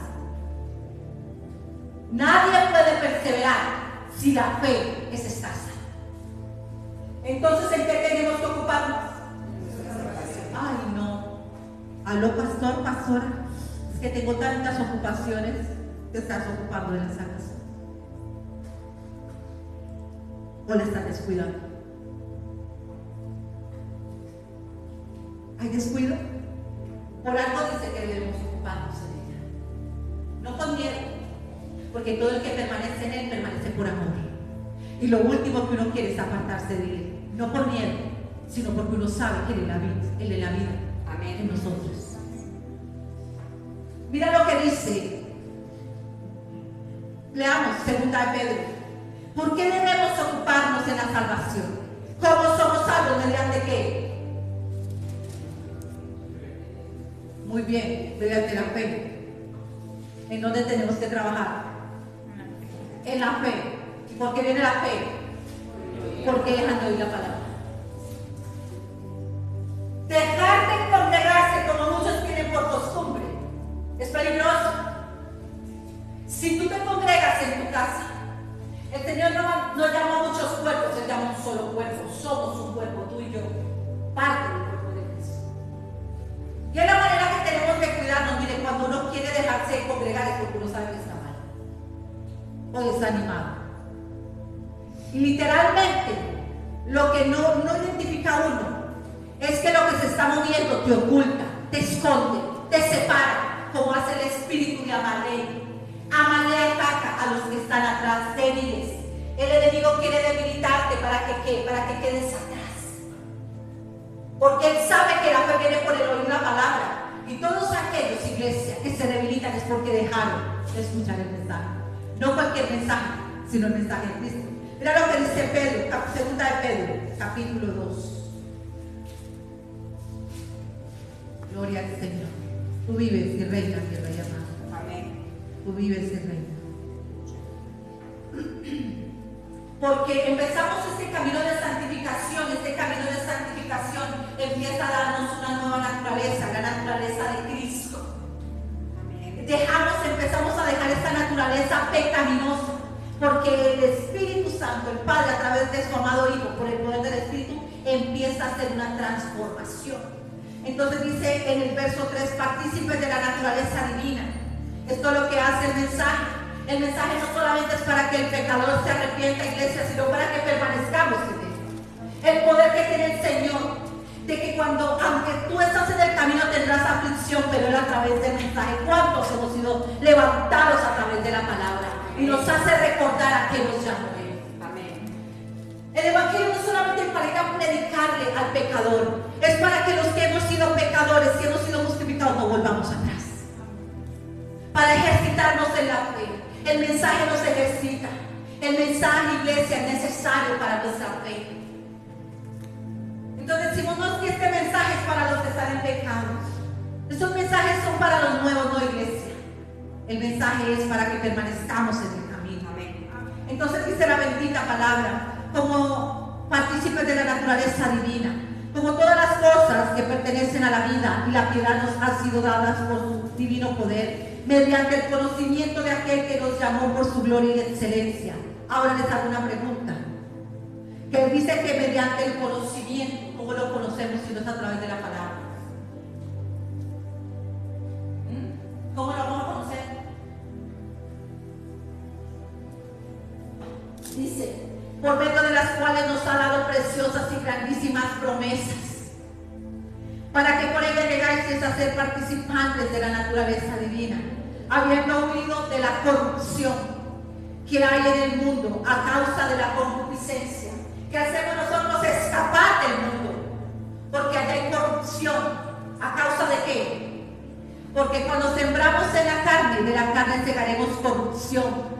Nadie puede perseverar si la fe es escasa. Entonces, ¿en qué tenemos que ocuparnos? Ay, no. Aló, pastor, pastora. Es que tengo tantas ocupaciones. Te estás ocupando de la salvación. ¿O la estás descuidando? ¿Hay descuido? Por algo dice que debemos ocuparnos en ella. No con miedo. Porque todo el que permanece en Él permanece por amor. Y lo último que uno quiere es apartarse de Él. No por miedo, sino porque uno sabe que Él es la vida. Amén. En nosotros. Mira lo que dice. Leamos 2 de Pedro. ¿Por qué debemos ocuparnos en la salvación? ¿Cómo somos salvos? ¿Mediante qué? Muy bien, mediante la fe. ¿En dónde tenemos que trabajar? En la fe. ¿Y por qué viene la fe? Porque dejan de oír la palabra. Dejar de congregarse como muchos tienen por costumbre es peligroso. Si tú te congregas en tu casa, el Señor no llama a muchos cuerpos, Él llama a un solo cuerpo. Somos un cuerpo, tú y yo, parte del cuerpo de Cristo. Y es la manera que tenemos que cuidarnos. Mire, cuando uno quiere dejarse de congregar es porque uno sabe que está mal o desanimado. Y literalmente, lo que no identifica uno es que lo que se está moviendo te oculta, te esconde, te separa, como hace el espíritu de Amalek. Amalek ataca a los que están atrás, débiles. El enemigo quiere debilitarte para que ¿qué? Para que quedes atrás. Porque él sabe que la fe viene por el oír la palabra. Y todos aquellos, iglesia, que se debilitan es porque dejaron de escuchar el mensaje. No cualquier mensaje, sino el mensaje de Cristo. Mira lo que dice Pedro, segunda de Pedro, capítulo 2. Gloria al Señor. Tú vives y reinas, mi rey amado. Amén. Tú vives y reinas. Porque empezamos este camino de santificación. Este camino de santificación empieza a darnos una nueva naturaleza, la naturaleza de Cristo. Amén. Empezamos a dejar esta naturaleza pecaminosa, porque el Espíritu Santo, el Padre, a través de su amado Hijo, por el poder del Espíritu, empieza a hacer una transformación. Entonces dice en el verso 3, partícipes de la naturaleza divina. Esto es lo que hace el mensaje. El mensaje no solamente es para que el pecador se arrepienta, iglesia, sino para que permanezcamos en él. El poder que tiene el Señor, de que aunque tú estás en el camino tendrás aflicción, pero él a través del mensaje, ¿cuántos hemos sido levantados a través de la palabra? Y nos hace recordar a qué nos llamó él. Amén. El evangelio no es solamente para ir a predicarle al pecador, es para que los que hemos sido pecadores y hemos sido justificados no volvamos atrás. Para ejercitarnos en la fe. El mensaje nos ejercita. El mensaje, iglesia, es necesario para nuestra fe. Entonces decimos, no es que este mensaje es para los que están en pecados. Estos mensajes son para los nuevos, no, iglesia. El mensaje es para que permanezcamos en el camino. Amén. Entonces dice la bendita palabra, como partícipes de la naturaleza divina, como todas las cosas que pertenecen a la vida y la piedad nos han sido dadas por su divino poder, mediante el conocimiento de aquel que nos llamó por su gloria y excelencia. Ahora les hago una pregunta. Que dice que mediante el conocimiento, ¿cómo lo conocemos si no es a través de la palabra? ¿Cómo lo vamos a conocer? Dice, por medio de las cuales nos ha dado preciosas y grandísimas promesas, para que por ella llegáis a ser participantes de la naturaleza divina, habiendo huido de la corrupción que hay en el mundo a causa de la concupiscencia. ¿Qué hacemos nosotros? Escapar del mundo, porque allá hay corrupción. ¿A causa de qué? Porque cuando sembramos en la carne, de la carne segaremos corrupción.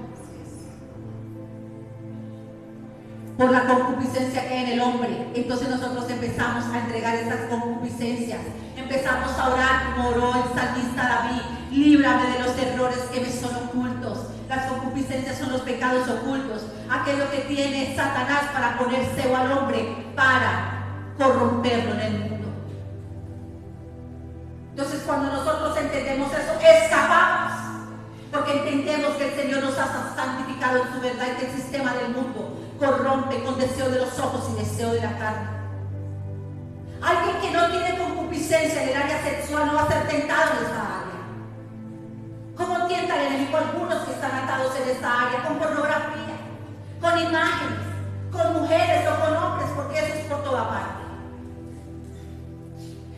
Por la concupiscencia que hay en el hombre. Entonces nosotros empezamos a entregar esas concupiscencias. Empezamos a orar como oró el salmista David: líbrame de los errores que me son ocultos. Las concupiscencias son los pecados ocultos, aquello que tiene Satanás para poner cebo al hombre, para corromperlo en el mundo. Entonces cuando nosotros entendemos eso, escapamos, porque entendemos que el Señor nos ha santificado en su verdad y que el sistema del mundo corrompe con deseo de los ojos y deseo de la carne. Alguien que no tiene concupiscencia en el área sexual no va a ser tentado en esta área. ¿Cómo tienta el enemigo a algunos que están atados en esta área? Con pornografía, con imágenes, con mujeres o con hombres, porque eso es por toda parte.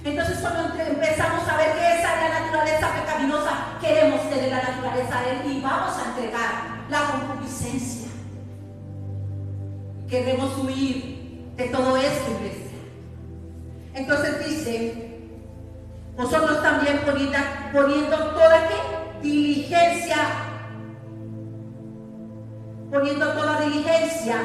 Entonces cuando empezamos a ver que esa es la naturaleza pecaminosa, queremos tener la naturaleza de él y vamos a entregar la concupiscencia. Queremos huir de todo esto, iglesia. Entonces dice, vosotros también poniendo toda diligencia, poniendo toda diligencia,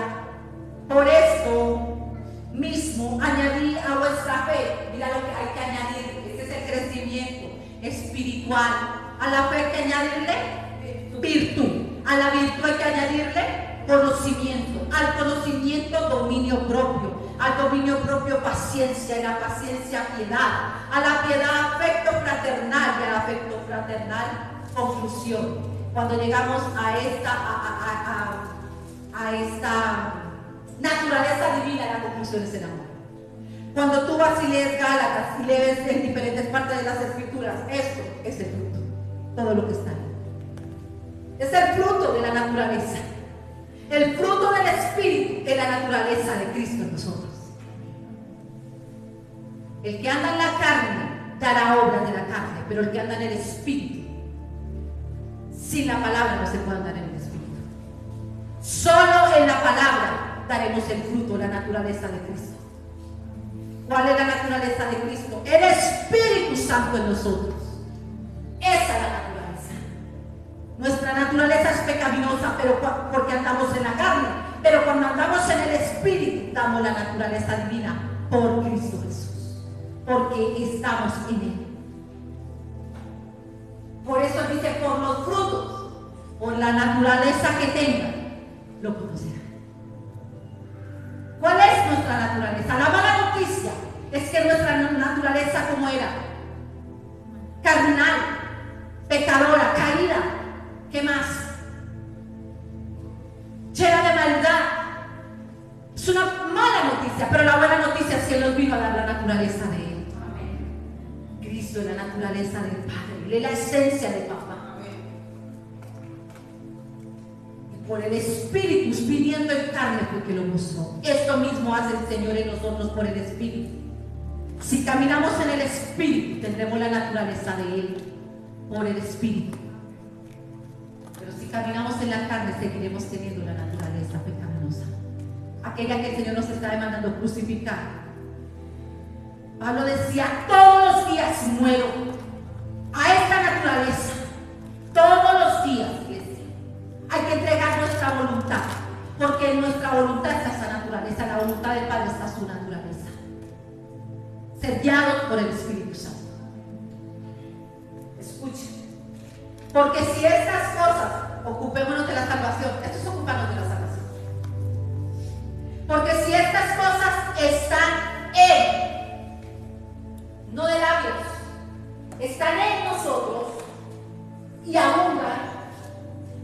por esto mismo añadí a vuestra fe. Mira lo que hay que añadir, ese es el crecimiento espiritual. A la fe hay que añadirle virtud, a la virtud hay que añadirle conocimiento, al conocimiento dominio propio, al dominio propio paciencia, y a la paciencia piedad, a la piedad afecto fraternal y al afecto fraternal conclusión. Cuando llegamos a esta naturaleza divina, la conclusión es el amor. Cuando tú vas y lees Gálatas y lees en diferentes partes de las escrituras, esto es el fruto, todo lo que está ahí. Es el fruto de la naturaleza. El fruto del Espíritu es la naturaleza de Cristo en nosotros. El que anda en la carne dará obras de la carne, pero el que anda en el Espíritu, sin la palabra no se puede andar en el Espíritu. Solo en la palabra daremos el fruto, la naturaleza de Cristo. ¿Cuál es la naturaleza de Cristo? El Espíritu Santo en nosotros. Esa es la naturaleza. Nuestra naturaleza es pecaminosa, pero porque andamos en la carne. Pero cuando andamos en el Espíritu, damos la naturaleza divina por Cristo Jesús, porque estamos en Él. Por eso dice, por los frutos, por la naturaleza que tengan, lo conocerán. ¿Cuál es nuestra naturaleza? La mala noticia es que nuestra naturaleza, ¿cómo era? Carnal, pecadora, caída. ¿Qué más? Llena de maldad. Es una mala noticia, pero la buena noticia es que Él nos vino a dar la naturaleza de Él. Amén. Cristo es la naturaleza del Padre, Él es la esencia del Papá. Por el Espíritu, viviendo en carne, porque lo mostró. Esto mismo hace el Señor en nosotros por el Espíritu. Si caminamos en el Espíritu, tendremos la naturaleza de Él por el Espíritu. Pero si caminamos en la carne, seguiremos teniendo la naturaleza pecaminosa, aquella que el Señor nos está demandando crucificar. Pablo decía, todos los días muero a esta naturaleza, todos los días. Hay que entregar nuestra voluntad, porque en nuestra voluntad está esa naturaleza, la voluntad del Padre está su naturaleza. Ser guiados por el Espíritu Santo. Escuchen, porque si estas cosas, ocupémonos de la salvación, esto es ocuparnos de la salvación. Porque si estas cosas están no de labios, están en nosotros y abundan,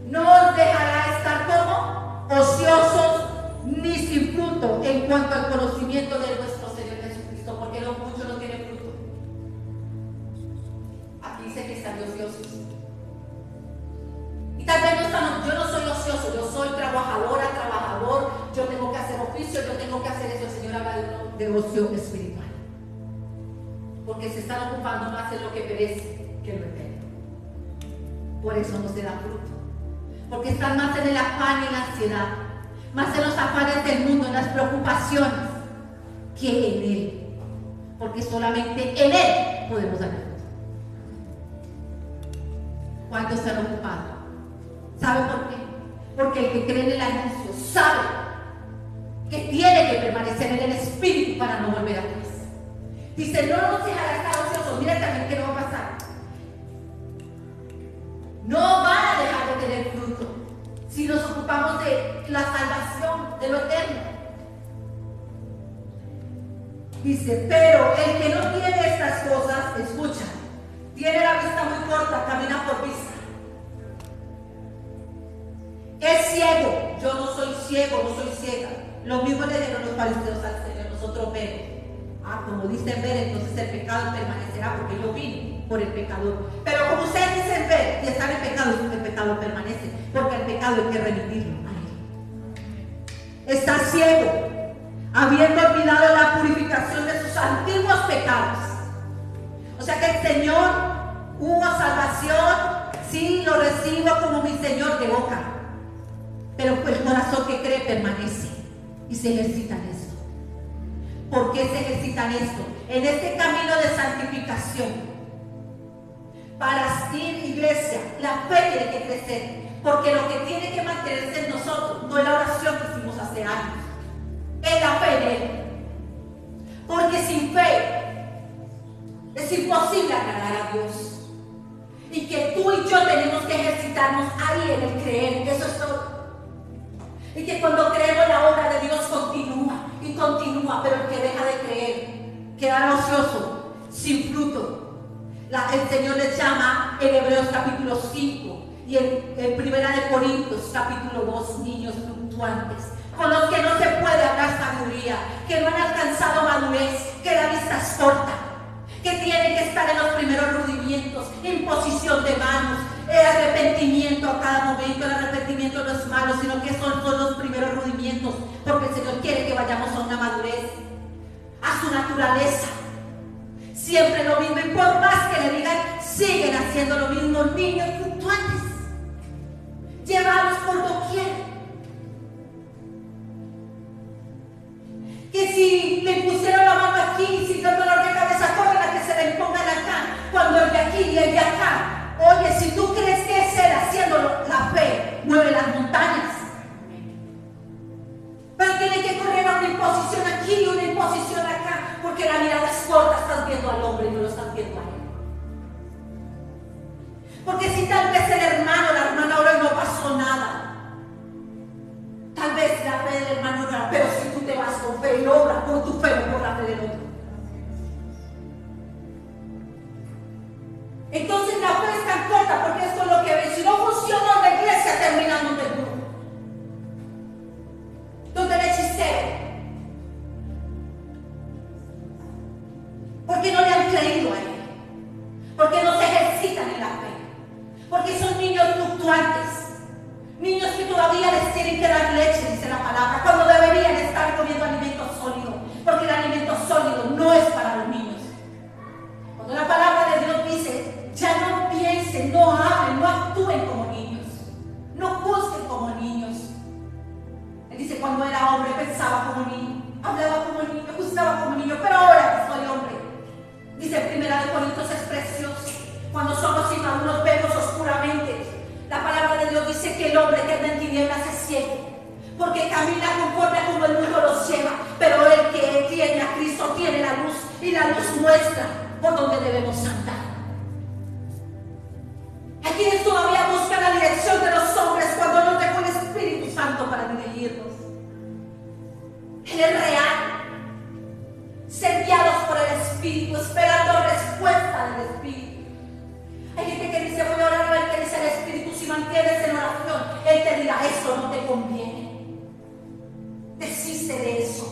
no os dejará estar como ociosos ni sin fruto en cuanto al conocimiento de nuestro Señor Jesucristo, porque muchos no tienen fruto. Aquí dice que están ociosos. Y tal vez no están, yo no soy ocioso, yo soy trabajadora, trabajador, yo tengo que hacer oficio, yo tengo que hacer eso. El Señor habla de ocio espiritual, porque se están ocupando más en lo que perece que en lo eterno. Por eso no se da fruto. Porque están más en el afán y la ansiedad, más en los afanes del mundo, en las preocupaciones, que en Él. Porque solamente en Él podemos dar fruto. ¿Cuántos se han ocupado? ¿Sabe por qué? Porque el que cree en el anuncio sabe que tiene que permanecer en el Espíritu para no volver atrás. Dice, no nos dejará estar ociosos. Mira también qué no va a pasar. No van a dejar de tener fruto si nos ocupamos de la salvación, de lo eterno. Dice, pero el que no tiene estas cosas, escucha, tiene la vista muy corta, camina por vista. Es ciego. Yo no soy ciego, no soy ciega. Lo mismo le dieron los fariseos al Señor, nosotros vemos. Como dicen ver, entonces el pecado permanecerá, porque yo vine por el pecador. Pero como ustedes dicen ver y están en pecado, el pecado permanece, porque el pecado hay que remitirlo a Él. Está ciego, habiendo olvidado la purificación de sus antiguos pecados. O sea que el Señor, hubo salvación, sí, lo recibo como mi Señor de boca, pero el corazón que cree permanece y se ejercita en esto. ¿Por qué se ejercitan esto? En este camino de santificación. Para ir, iglesia, la fe tiene que crecer, porque lo que tiene que mantenerse en nosotros no es la oración que hicimos hace años, es la fe en Él. Porque sin fe es imposible agradar a Dios. Y que tú y yo tenemos que ejercitarnos ahí en el creer, eso es todo. Y que cuando creemos, la obra de Dios continúa y continúa, pero el que deja de creer queda ocioso, sin fruto. El Señor les llama en Hebreos capítulo 5 y en Primera de Corintios capítulo 2, niños fluctuantes, con los que no se puede hablar sabiduría, que no han alcanzado madurez, que la vista es corta, que tienen que estar en los primeros rudimientos, imposición de manos, arrepentimiento a cada momento. El arrepentimiento no es malo, sino que son los primeros rudimientos, porque el Señor quiere que vayamos a una madurez, a su naturaleza. siempre lo mismo, y por más que le digan, siguen haciendo lo mismo. Niños fluctuantes, llevados por doquier. Que si le pusieron la mano aquí, si no hay dolor de cabeza, corren a que se le impongan acá, cuando el de aquí y el de acá. Oye, si tú crees que es él haciéndolo, la fe mueve las montañas. Pero tiene que correr a una imposición aquí y una imposición acá, porque la mirada es corta, estás viendo al hombre y no lo estás viendo a él. Porque si tal vez el hermano, la hermana ahora no pasó nada, tal vez la fe del hermano no, pero si tú te vas con fe y obras por tu fe, no por la fe del otro. Entonces la fe es tan corta, porque esto es lo que ven. Si no funciona la iglesia, terminando de duro. Donde el hechicero, porque no le han creído a él, porque no se ejercitan en la fe, porque son niños fluctuantes, niños que todavía les tienen que dar leche, dice la palabra, cuando deberían estar comiendo alimento sólido, porque el alimento sólido no es para los niños. Cuando la palabra de Dios dice, ya no piensen, no hablen, no actúen como niños, no juzguen como niños. Él dice, cuando era hombre pensaba como niño, hablaba como niño, juzgaba como niño, pero ahora que soy hombre, dice 1 Corintios, es precioso. Cuando somos inmaduros vemos oscuramente. La palabra de Dios dice que el hombre que anda en tinieblas es ciego, porque camina conforme a como el mundo los lleva, pero el que tiene a Cristo tiene la luz, y la luz muestra por donde debemos andar. Hay quienes todavía buscan la dirección de los hombres cuando nos dejó el Espíritu Santo para dirigirnos. Él es real. Ser guiados por el Espíritu, esperando respuesta del Espíritu. Hay gente que dice, voy a orar a ver qué dice el Espíritu. Si mantienes en oración, Él te dirá, esto no te conviene. Desiste de eso.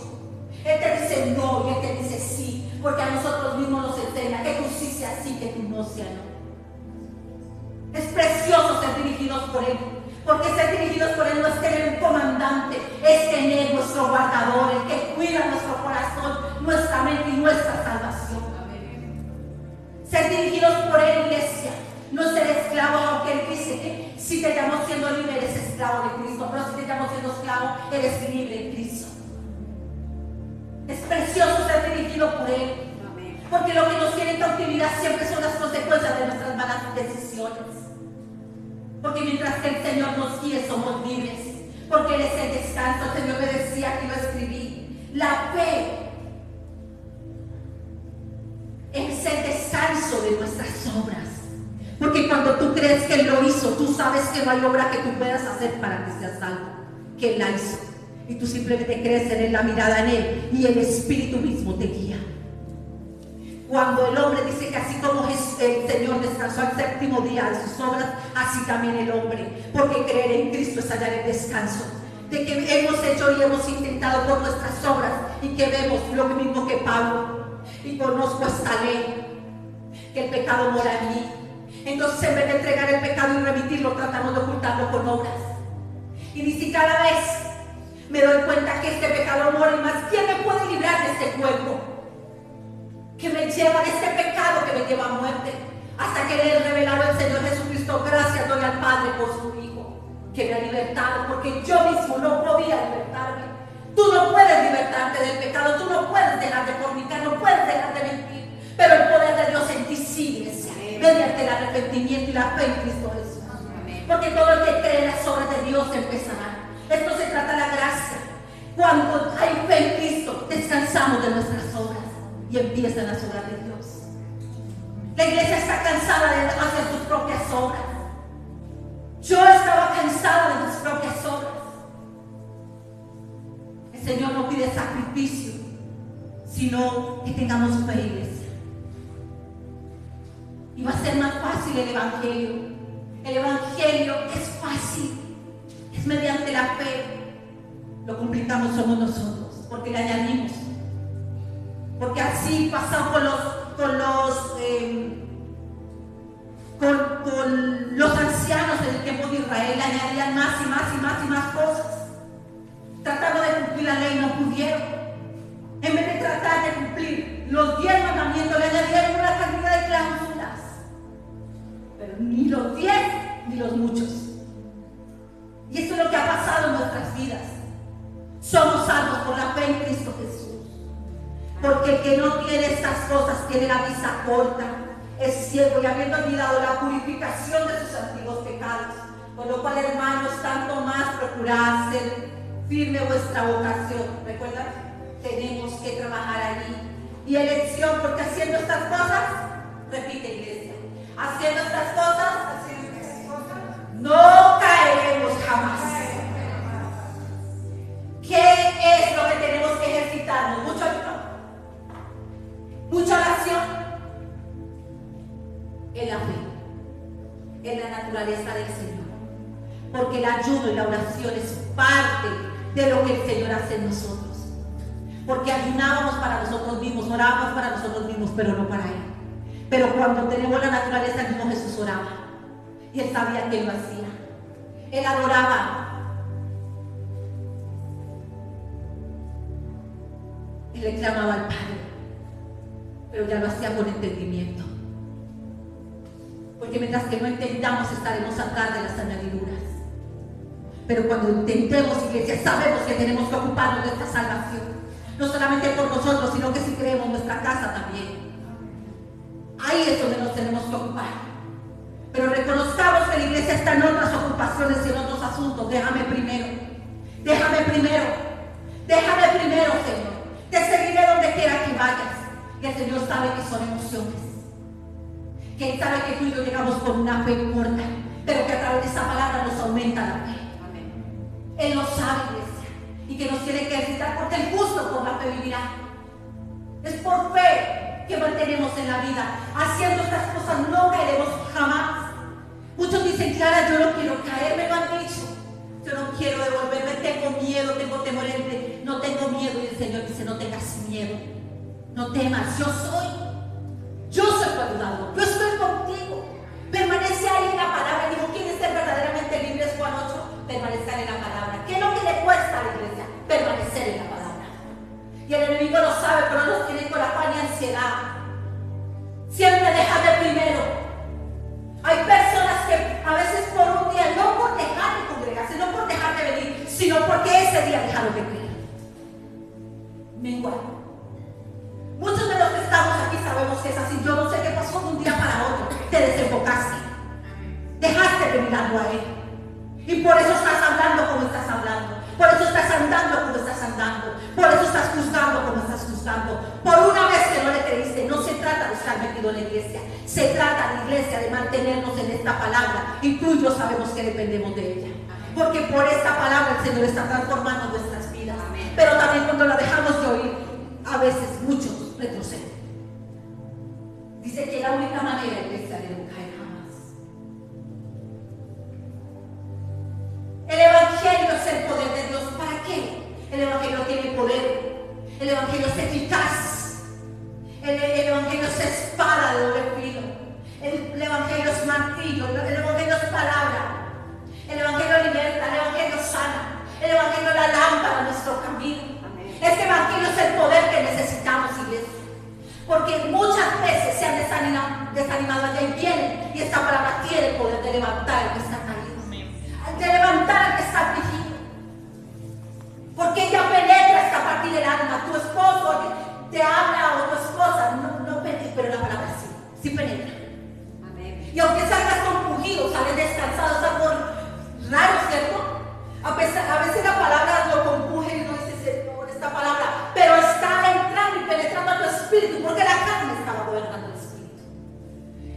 Él te dice no y Él te dice sí, porque a nosotros mismos nos enseña que tú sí seas sí, que tú no seas no. Es precioso ser dirigidos por Él, porque ser dirigidos por Él no es tener un comandante, es tener nuestro guardador, el que cuida nuestro corazón, nuestra mente y nuestra salvación. Ser dirigidos por Él, iglesia, no ser esclavo, aunque Él dice que si te llamo siendo libre eres esclavo de Cristo, pero si te llamo siendo esclavo eres libre en Cristo. Es precioso ser dirigido por Él, porque lo que nos tiene en cautividad siempre son las consecuencias de nuestras malas decisiones. Porque mientras que el Señor nos guíe somos libres, porque Él es el descanso. El Señor me decía, que lo escribí, la fe es el descanso de nuestras obras, porque cuando tú crees que Él lo hizo, tú sabes que no hay obra que tú puedas hacer para que seas salvo, que Él la hizo, y tú simplemente crees en Él, la mirada en Él, y el Espíritu mismo te guía. Cuando el hombre dice que así como el Señor descansó al séptimo día de sus obras, así también el hombre, porque creer en Cristo es hallar el descanso, de que hemos hecho y hemos intentado por nuestras obras, y que vemos lo mismo que Pablo, y conozco esta ley, que el pecado mora en mí. Entonces, en vez de entregar el pecado y remitirlo, tratamos de ocultarlo con obras. Y dice, cada vez me doy cuenta que este pecado mora, y más, ¿quién me puede librar de este cuerpo que me lleva, de este pecado que me lleva a muerte? Hasta que le he revelado al Señor Jesucristo. Gracias doy al Padre por su Hijo, que me ha libertado, porque yo mismo no podía libertarme. Tú no puedes libertarte del pecado, tú no puedes dejar de fornicar, no puedes dejar de mentir, pero el poder de Dios en ti sigue, mediante el arrepentimiento y la fe en Cristo Jesús. Porque todo el que cree en las obras de Dios empezará. Esto se trata de la gracia. Cuando hay fe en Cristo, descansamos de nuestras obras y empiezan las obras de Dios. La iglesia está cansada de hacer sus propias obras. Yo estaba cansada de mis propias obras. El Señor no pide sacrificio, sino que tengamos fe, iglesia. Y va a ser más fácil el Evangelio. El Evangelio es fácil, es mediante la fe. Lo complicamos somos nosotros, porque le añadimos. Porque así pasamos con los ancianos en el tiempo de Israel, le añadían más y más y más y más cosas. Tratando de cumplir la ley, no pudieron. En vez de tratar de cumplir los 10 mandamientos, le añadieron los 10 ni los muchos. Y eso es lo que ha pasado en nuestras vidas. Somos salvos por la fe en Cristo Jesús. Porque el que no tiene estas cosas tiene la vista corta, es ciego y habiendo olvidado la purificación de sus antiguos pecados. Por lo cual, hermanos, tanto más procurad ser firme vuestra vocación. ¿Recuerdan? Tenemos que trabajar allí. Y elección, porque haciendo estas cosas, repite iglesia, haciendo estas cosas, no caeremos jamás. ¿Qué es lo que tenemos que ejercitarnos? Mucho ayuno, mucha oración, en la fe, en la naturaleza del Señor. Porque el ayuno y la oración es parte de lo que el Señor hace en nosotros. Porque ayunábamos para nosotros mismos, orábamos para nosotros mismos, pero no para Él. Pero cuando tenemos la naturaleza, mismo Jesús oraba. Y Él sabía que Él lo hacía. Él adoraba. Él le clamaba al Padre. Pero ya lo hacía con entendimiento. Porque mientras que no entendamos, estaremos atrás de las añadiduras. Pero cuando entendemos, iglesia, sabemos que tenemos que ocuparnos de esta salvación. No solamente por nosotros, sino que si creemos nuestra casa también. Ahí es donde nos tenemos que ocupar. Pero reconozcamos que la iglesia está en otras ocupaciones y en otros asuntos. Déjame primero, Señor. Te seguiré donde quiera que vayas. Y el Señor sabe que son emociones. Que Él sabe que tú y yo llegamos con una fe corta, pero que a través de esa palabra nos aumenta la fe. Él lo sabe, iglesia, y que nos tiene que ejercitar, porque el justo por la fe vivirá. Es por fe que mantenemos en la vida. Haciendo estas cosas no caeremos jamás. Muchos dicen, Clara, yo no quiero caer, me lo han dicho. Yo no quiero devolverme, tengo miedo, tengo temor. No tengo miedo. Y el Señor dice, no tengas miedo, no temas, yo soy tu ayudador, yo estoy contigo. Permanece ahí en la palabra. Digo, ¿quieren ser verdaderamente libres? Juan 8, permanecer en la palabra. ¿Qué es lo que le cuesta a la iglesia? Permanecer en la palabra. Y el enemigo lo sabe, pero nos tiene con afán y ansiedad. Siempre déjame primero. Hay personas que a veces por un día, no por dejar de congregarse, no por dejar de venir, sino porque ese día dejaron de creer. Menguar. Muchos de los que estamos aquí sabemos que es así. Yo no sé qué pasó de un día para otro. Te desenfocaste. Dejaste de mirarlo a Él. Y por eso estás hablando como estás hablando. Por eso estás andando como estás andando. Por eso estás juzgando como estás juzgando. Por una vez que no le creíste. No se trata de estar metido en la iglesia. Se trata, la iglesia, de mantenernos en esta palabra. Y tú y yo sabemos que dependemos de ella. Porque por esta palabra el Señor está transformando nuestras vidas. Pero también cuando la dejamos de oír, a veces muchos retroceden. Dice que la única manera, iglesia, de no caer jamás. El evangelio es el poder de Dios. ¿Para qué? El evangelio tiene poder. El evangelio es eficaz. El evangelio es espada de doble filo. El evangelio es martillo. El evangelio es palabra. El evangelio liberta. El evangelio sana. El evangelio es la lámpara a nuestro camino. Este evangelio es el poder que necesitamos, iglesia. Porque muchas veces se han desanimado allá y vienen. Y esta palabra tiene el poder de levantar al que está caído. De levantar al que está afligido. Porque ella penetra hasta partir del alma. Tu esposo te habla o tu esposa no penetra, pero la palabra sí penetra. Amén. Y aunque salgas compungido, sales descansado, es algo raro, ¿cierto? A veces la palabra lo compuje y no dice, Señor, esta palabra, pero está entrando y penetrando a tu espíritu, porque la carne estaba gobernando el espíritu.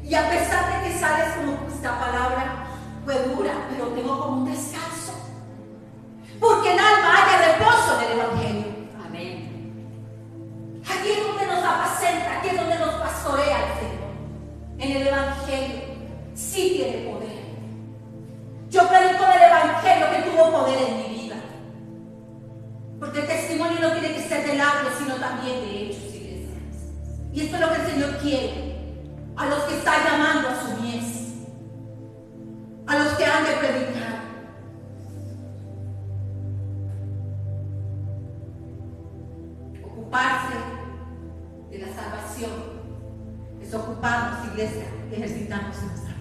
Y a pesar de que sales como esta palabra fue dura, pero tengo como un descanso, porque el alma haya reposo en el evangelio. Amén. Aquí es donde nos apacenta, aquí es donde nos pastorea el Señor. En el evangelio sí tiene poder. Yo predico del evangelio que tuvo poder en mi vida. Porque el testimonio no tiene que ser de labios, sino también de hechos, iglesias. Y esto es lo que el Señor quiere. A los que está llamando a su mies. A los que han de predicar. Ocuparse de la salvación es ocuparnos, iglesia, de ejercitarnos en nuestra fe.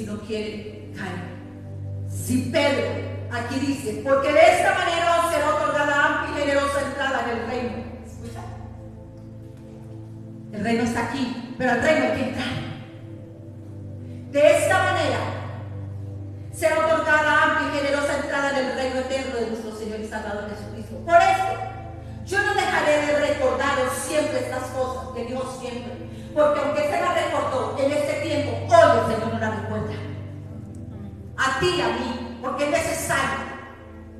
si no quieren caer. Si Pedro aquí dice, porque de esta manera os será otorgada amplia y generosa entrada en el reino. ¿Escucha? El reino está aquí, pero al reino hay que entrar. De esta manera será otorgada amplia y generosa entrada en el reino eterno de nuestro Señor y Salvador Jesucristo. Por esto, yo no dejaré de recordaros siempre estas cosas, que digo siempre, porque aunque se las recordó en este tiempo, hoy el Señor no la recuerda. A ti y a mí, porque es necesario,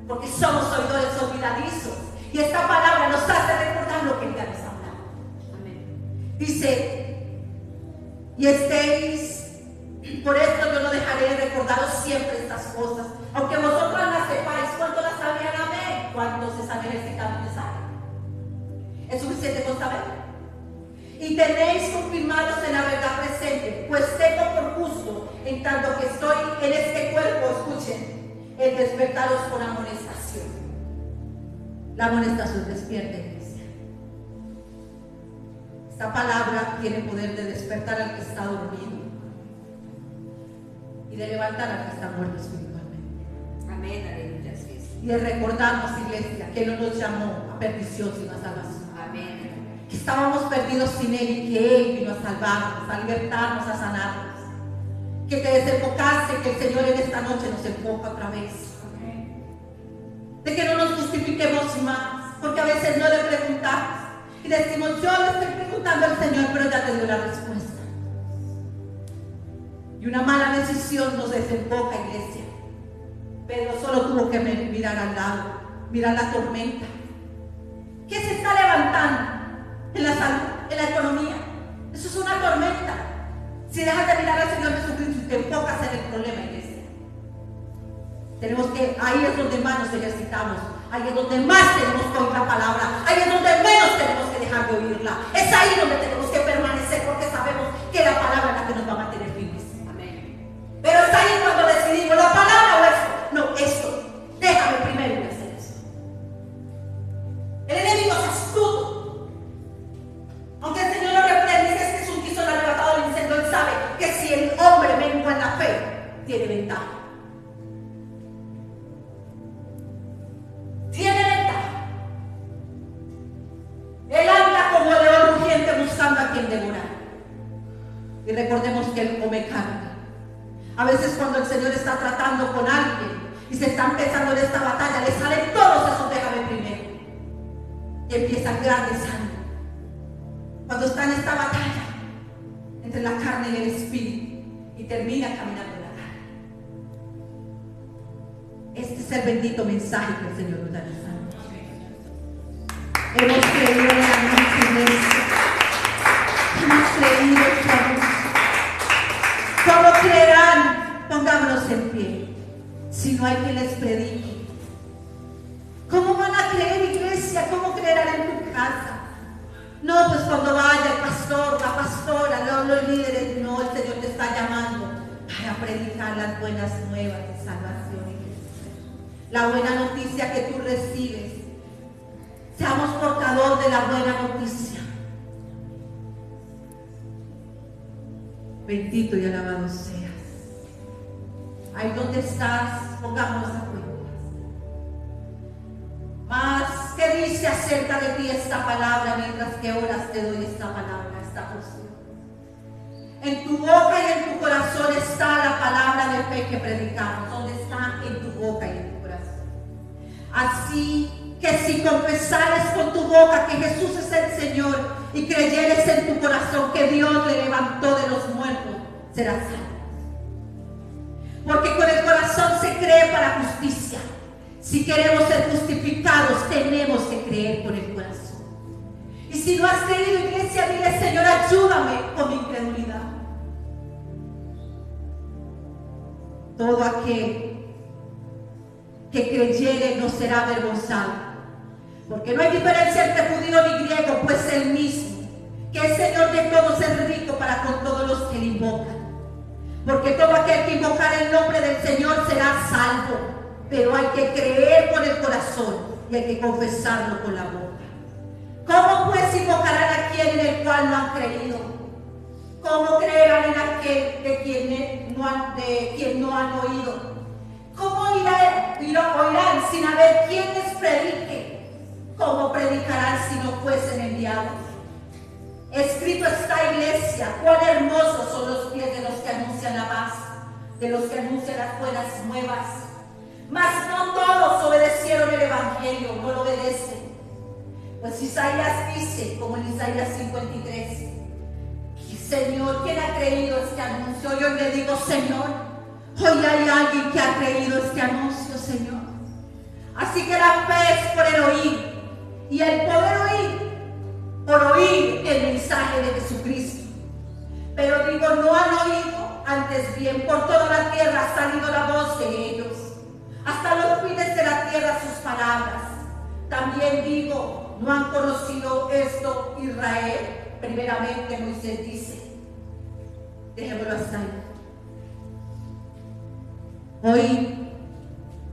porque somos oidores olvidadizos, y esta palabra nos hace recordar lo que Él ya nos ha hablado. Amén. Dice, y estéis, por esto yo no dejaré de recordaros siempre estas cosas, aunque vosotros las sepáis. ¿Cuánto las sabían? Amén. ¿Cuánto se sabe este camino de saber? ¿Es suficiente con saber? Y tenéis confirmados en la verdad presente, pues tengo por justo, en tanto que estoy en este cuerpo, escuchen, el despertaros con amonestación. La amonestación despierta, iglesia. Esta palabra tiene poder de despertar al que está dormido y de levantar al que está muerto espiritualmente. Amén, aleluya, sí. Y de recordarnos, iglesia, que no nos llamó a perdición sino a salvación. Amén. Que estábamos perdidos sin Él y que Él vino a salvarnos, a libertarnos, a sanarnos. Que te desenfocaste, que el Señor en esta noche nos enfoca otra vez. De que no nos justifiquemos más, porque a veces no le preguntamos y decimos, yo le estoy preguntando al Señor, pero ya te dio la respuesta. Y una mala decisión nos desenfoca, iglesia. Pedro solo tuvo que mirar al lado, mirar la tormenta. ¿Qué se está levantando? En la salud, en la economía. Eso es una tormenta. Si dejas de mirar al Señor Jesucristo y te enfocas en el problema, iglesia. Tenemos que, ahí es donde más nos ejercitamos. Ahí es donde más tenemos que oír la palabra. Ahí es donde menos tenemos que dejar de oírla. Es ahí donde tenemos que permanecer, porque sabemos que la palabra es la que nos va a mantener firmes. Amén. Pero es ahí cuando decidimos la palabra o esto. No, esto. Déjame primero hacer eso. El enemigo es astuto. Aunque el Señor lo reprende, es que Jesús quiso el arrebatado del incendio, Él sabe que si el hombre mengua en la fe, tiene ventaja. Tiene ventaja. Él anda como león rugiente buscando a quien devorar. Y recordemos que Él come carne. A veces cuando el Señor está tratando con alguien y se está empezando en esta batalla, le salen todos esos déjame primero. Y empieza el gran desánimo. Cuando está en esta batalla entre la carne y el espíritu y termina caminando en la carne. Este es el bendito mensaje que el Señor nos da en esta noche. Hemos creído en la noche, iglesia. Hemos creído en su anuncio. ¿Cómo creerán? Pongámonos en pie si no hay quien les predique. ¿Cómo van a creer, iglesia? ¿Cómo creerán en tu casa? No, pues cuando vaya el pastor, la pastora, los líderes, no, el Señor te está llamando para predicar las buenas nuevas de salvación, iglesia. La buena noticia que tú recibes. Seamos portador de la buena noticia. Bendito y alabado seas. Ahí donde estás, pongámonos a cuenta. Más, ¿qué dice acerca de ti esta palabra mientras que oras te doy esta palabra, esta porción? En tu boca y en tu corazón está la palabra de fe que predicamos. ¿Dónde está? En tu boca y en tu corazón. Así que si confesares con tu boca que Jesús es el Señor y creyeres en tu corazón que Dios le levantó de los muertos, serás salvo. Porque con el corazón se cree para justicia. Si queremos ser justificados, tenemos que creer con el corazón. Y si no has creído, iglesia, dile, Señor, ayúdame con mi incredulidad. Todo aquel que creyere no será avergonzado. Porque no hay diferencia entre judío ni griego, pues el mismo, que el Señor de todos es rico para con todos los que le invocan. Porque todo aquel que invocar el nombre del Señor será salvo. Pero hay que creer con el corazón y hay que confesarlo con la boca. ¿Cómo pues invocarán a aquel en el cual no han creído? ¿Cómo creerán en aquel de quien quien no han oído. ¿Cómo oirán sin haber quien les predique? ¿Cómo predicarán si no fuesen enviados? Escrito está, iglesia, cuán hermosos son los pies de los que anuncian la paz, de los que anuncian las buenas nuevas. Mas no todos obedecieron el evangelio, no lo obedecen. Pues Isaías dice, como en Isaías 53, Señor, ¿quién ha creído este anuncio? Y hoy le digo, Señor, hoy hay alguien que ha creído este anuncio, Señor. Así que la fe es por el oír, y el poder oír, por oír el mensaje de Jesucristo. Pero digo, no han oído, antes bien, por toda la tierra ha salido la voz de ellos, hasta los fines de la tierra sus palabras. También digo, no han conocido esto Israel. Primeramente Moisés dice, dejémoslo hasta ahí. Hoy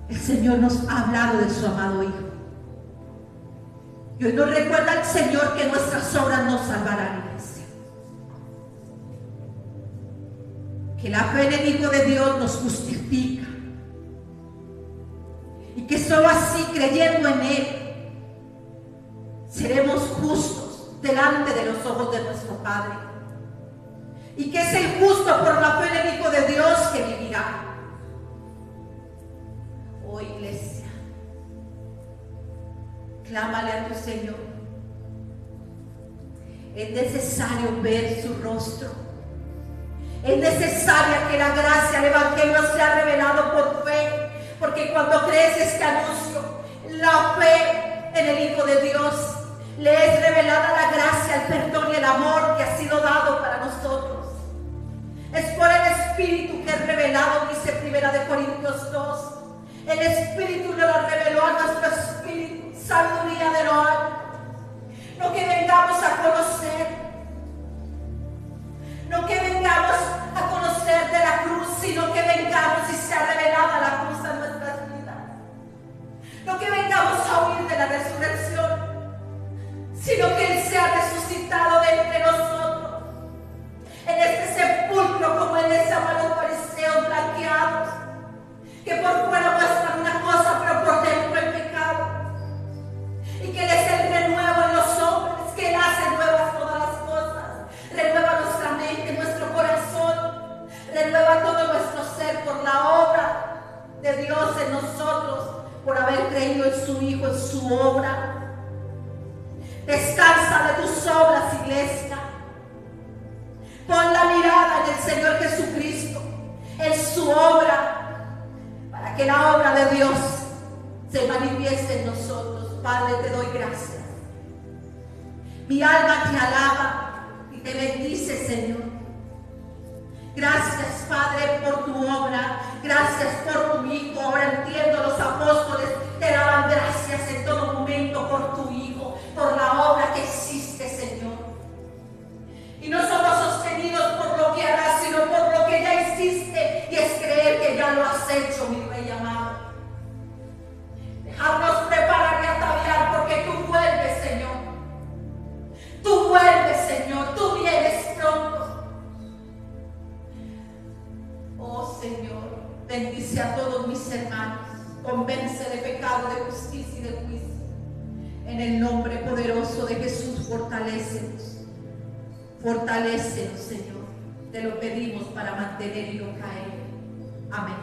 el Señor nos ha hablado de su amado Hijo. Y hoy nos recuerda el Señor que nuestras obras nos salvarán, iglesia. Que la fe en el Hijo de Dios nos justifica. Y que solo así, creyendo en Él, seremos justos delante de los ojos de nuestro Padre, y que es el justo por la fe en el Hijo de Dios que vivirá. Oh iglesia, clámale a tu Señor. Es necesario ver su rostro, es necesaria que la gracia del Evangelio sea revelado por fe, porque cuando crees este anuncio, la fe en el Hijo de Dios, le es revelada la gracia, el perdón y el amor que ha sido dado para nosotros. Es por el Espíritu que es revelado, dice 1 Corintios 2. El Espíritu nos lo reveló a nuestro espíritu, sabiduría de lo alto. No que vengamos a conocer, no que vengamos a conocer de la cruz, sino que vengamos y sea revelada la cruz a nuestras vidas. No que vengamos a oír de la resurrección, sino que Él sea resucitado de entre nosotros, en este sepulcro, como Él les llama a los fariseos blanqueados, que por fuera muestran una cosa, pero por dentro el pecado, y que Él es el renuevo en los hombres, que Él hace nuevas todas las cosas, renueva nuestra mente, nuestro corazón, renueva todo nuestro ser por la obra de Dios en nosotros, por haber creído en su Hijo, en su obra. Descansa de tus obras, iglesia. Pon la mirada en el Señor Jesucristo, en su obra, para que la obra de Dios se manifieste en nosotros. Padre, te doy gracias. Mi alma te alaba y te bendice, Señor. Gracias, Padre, por tu obra. Gracias por tu Hijo. Ahora entiendo, los apóstoles te daban gracias en todo momento por tu Hijo, por la obra que existe, Señor. Y no somos sostenidos por lo que harás, sino por lo que ya hiciste, y es creer que ya lo has hecho, mi Rey amado. Dejarnos preparar y ataviar, porque tú vuelves, Señor. Tú vuelves, Señor. Tú vienes pronto. Oh, Señor, bendice a todos mis hermanos. Convence de pecado, de justicia y de juicio. En el nombre poderoso de Jesús, fortalécenos. Fortalécenos, Señor. Te lo pedimos para mantener y no caer. Amén.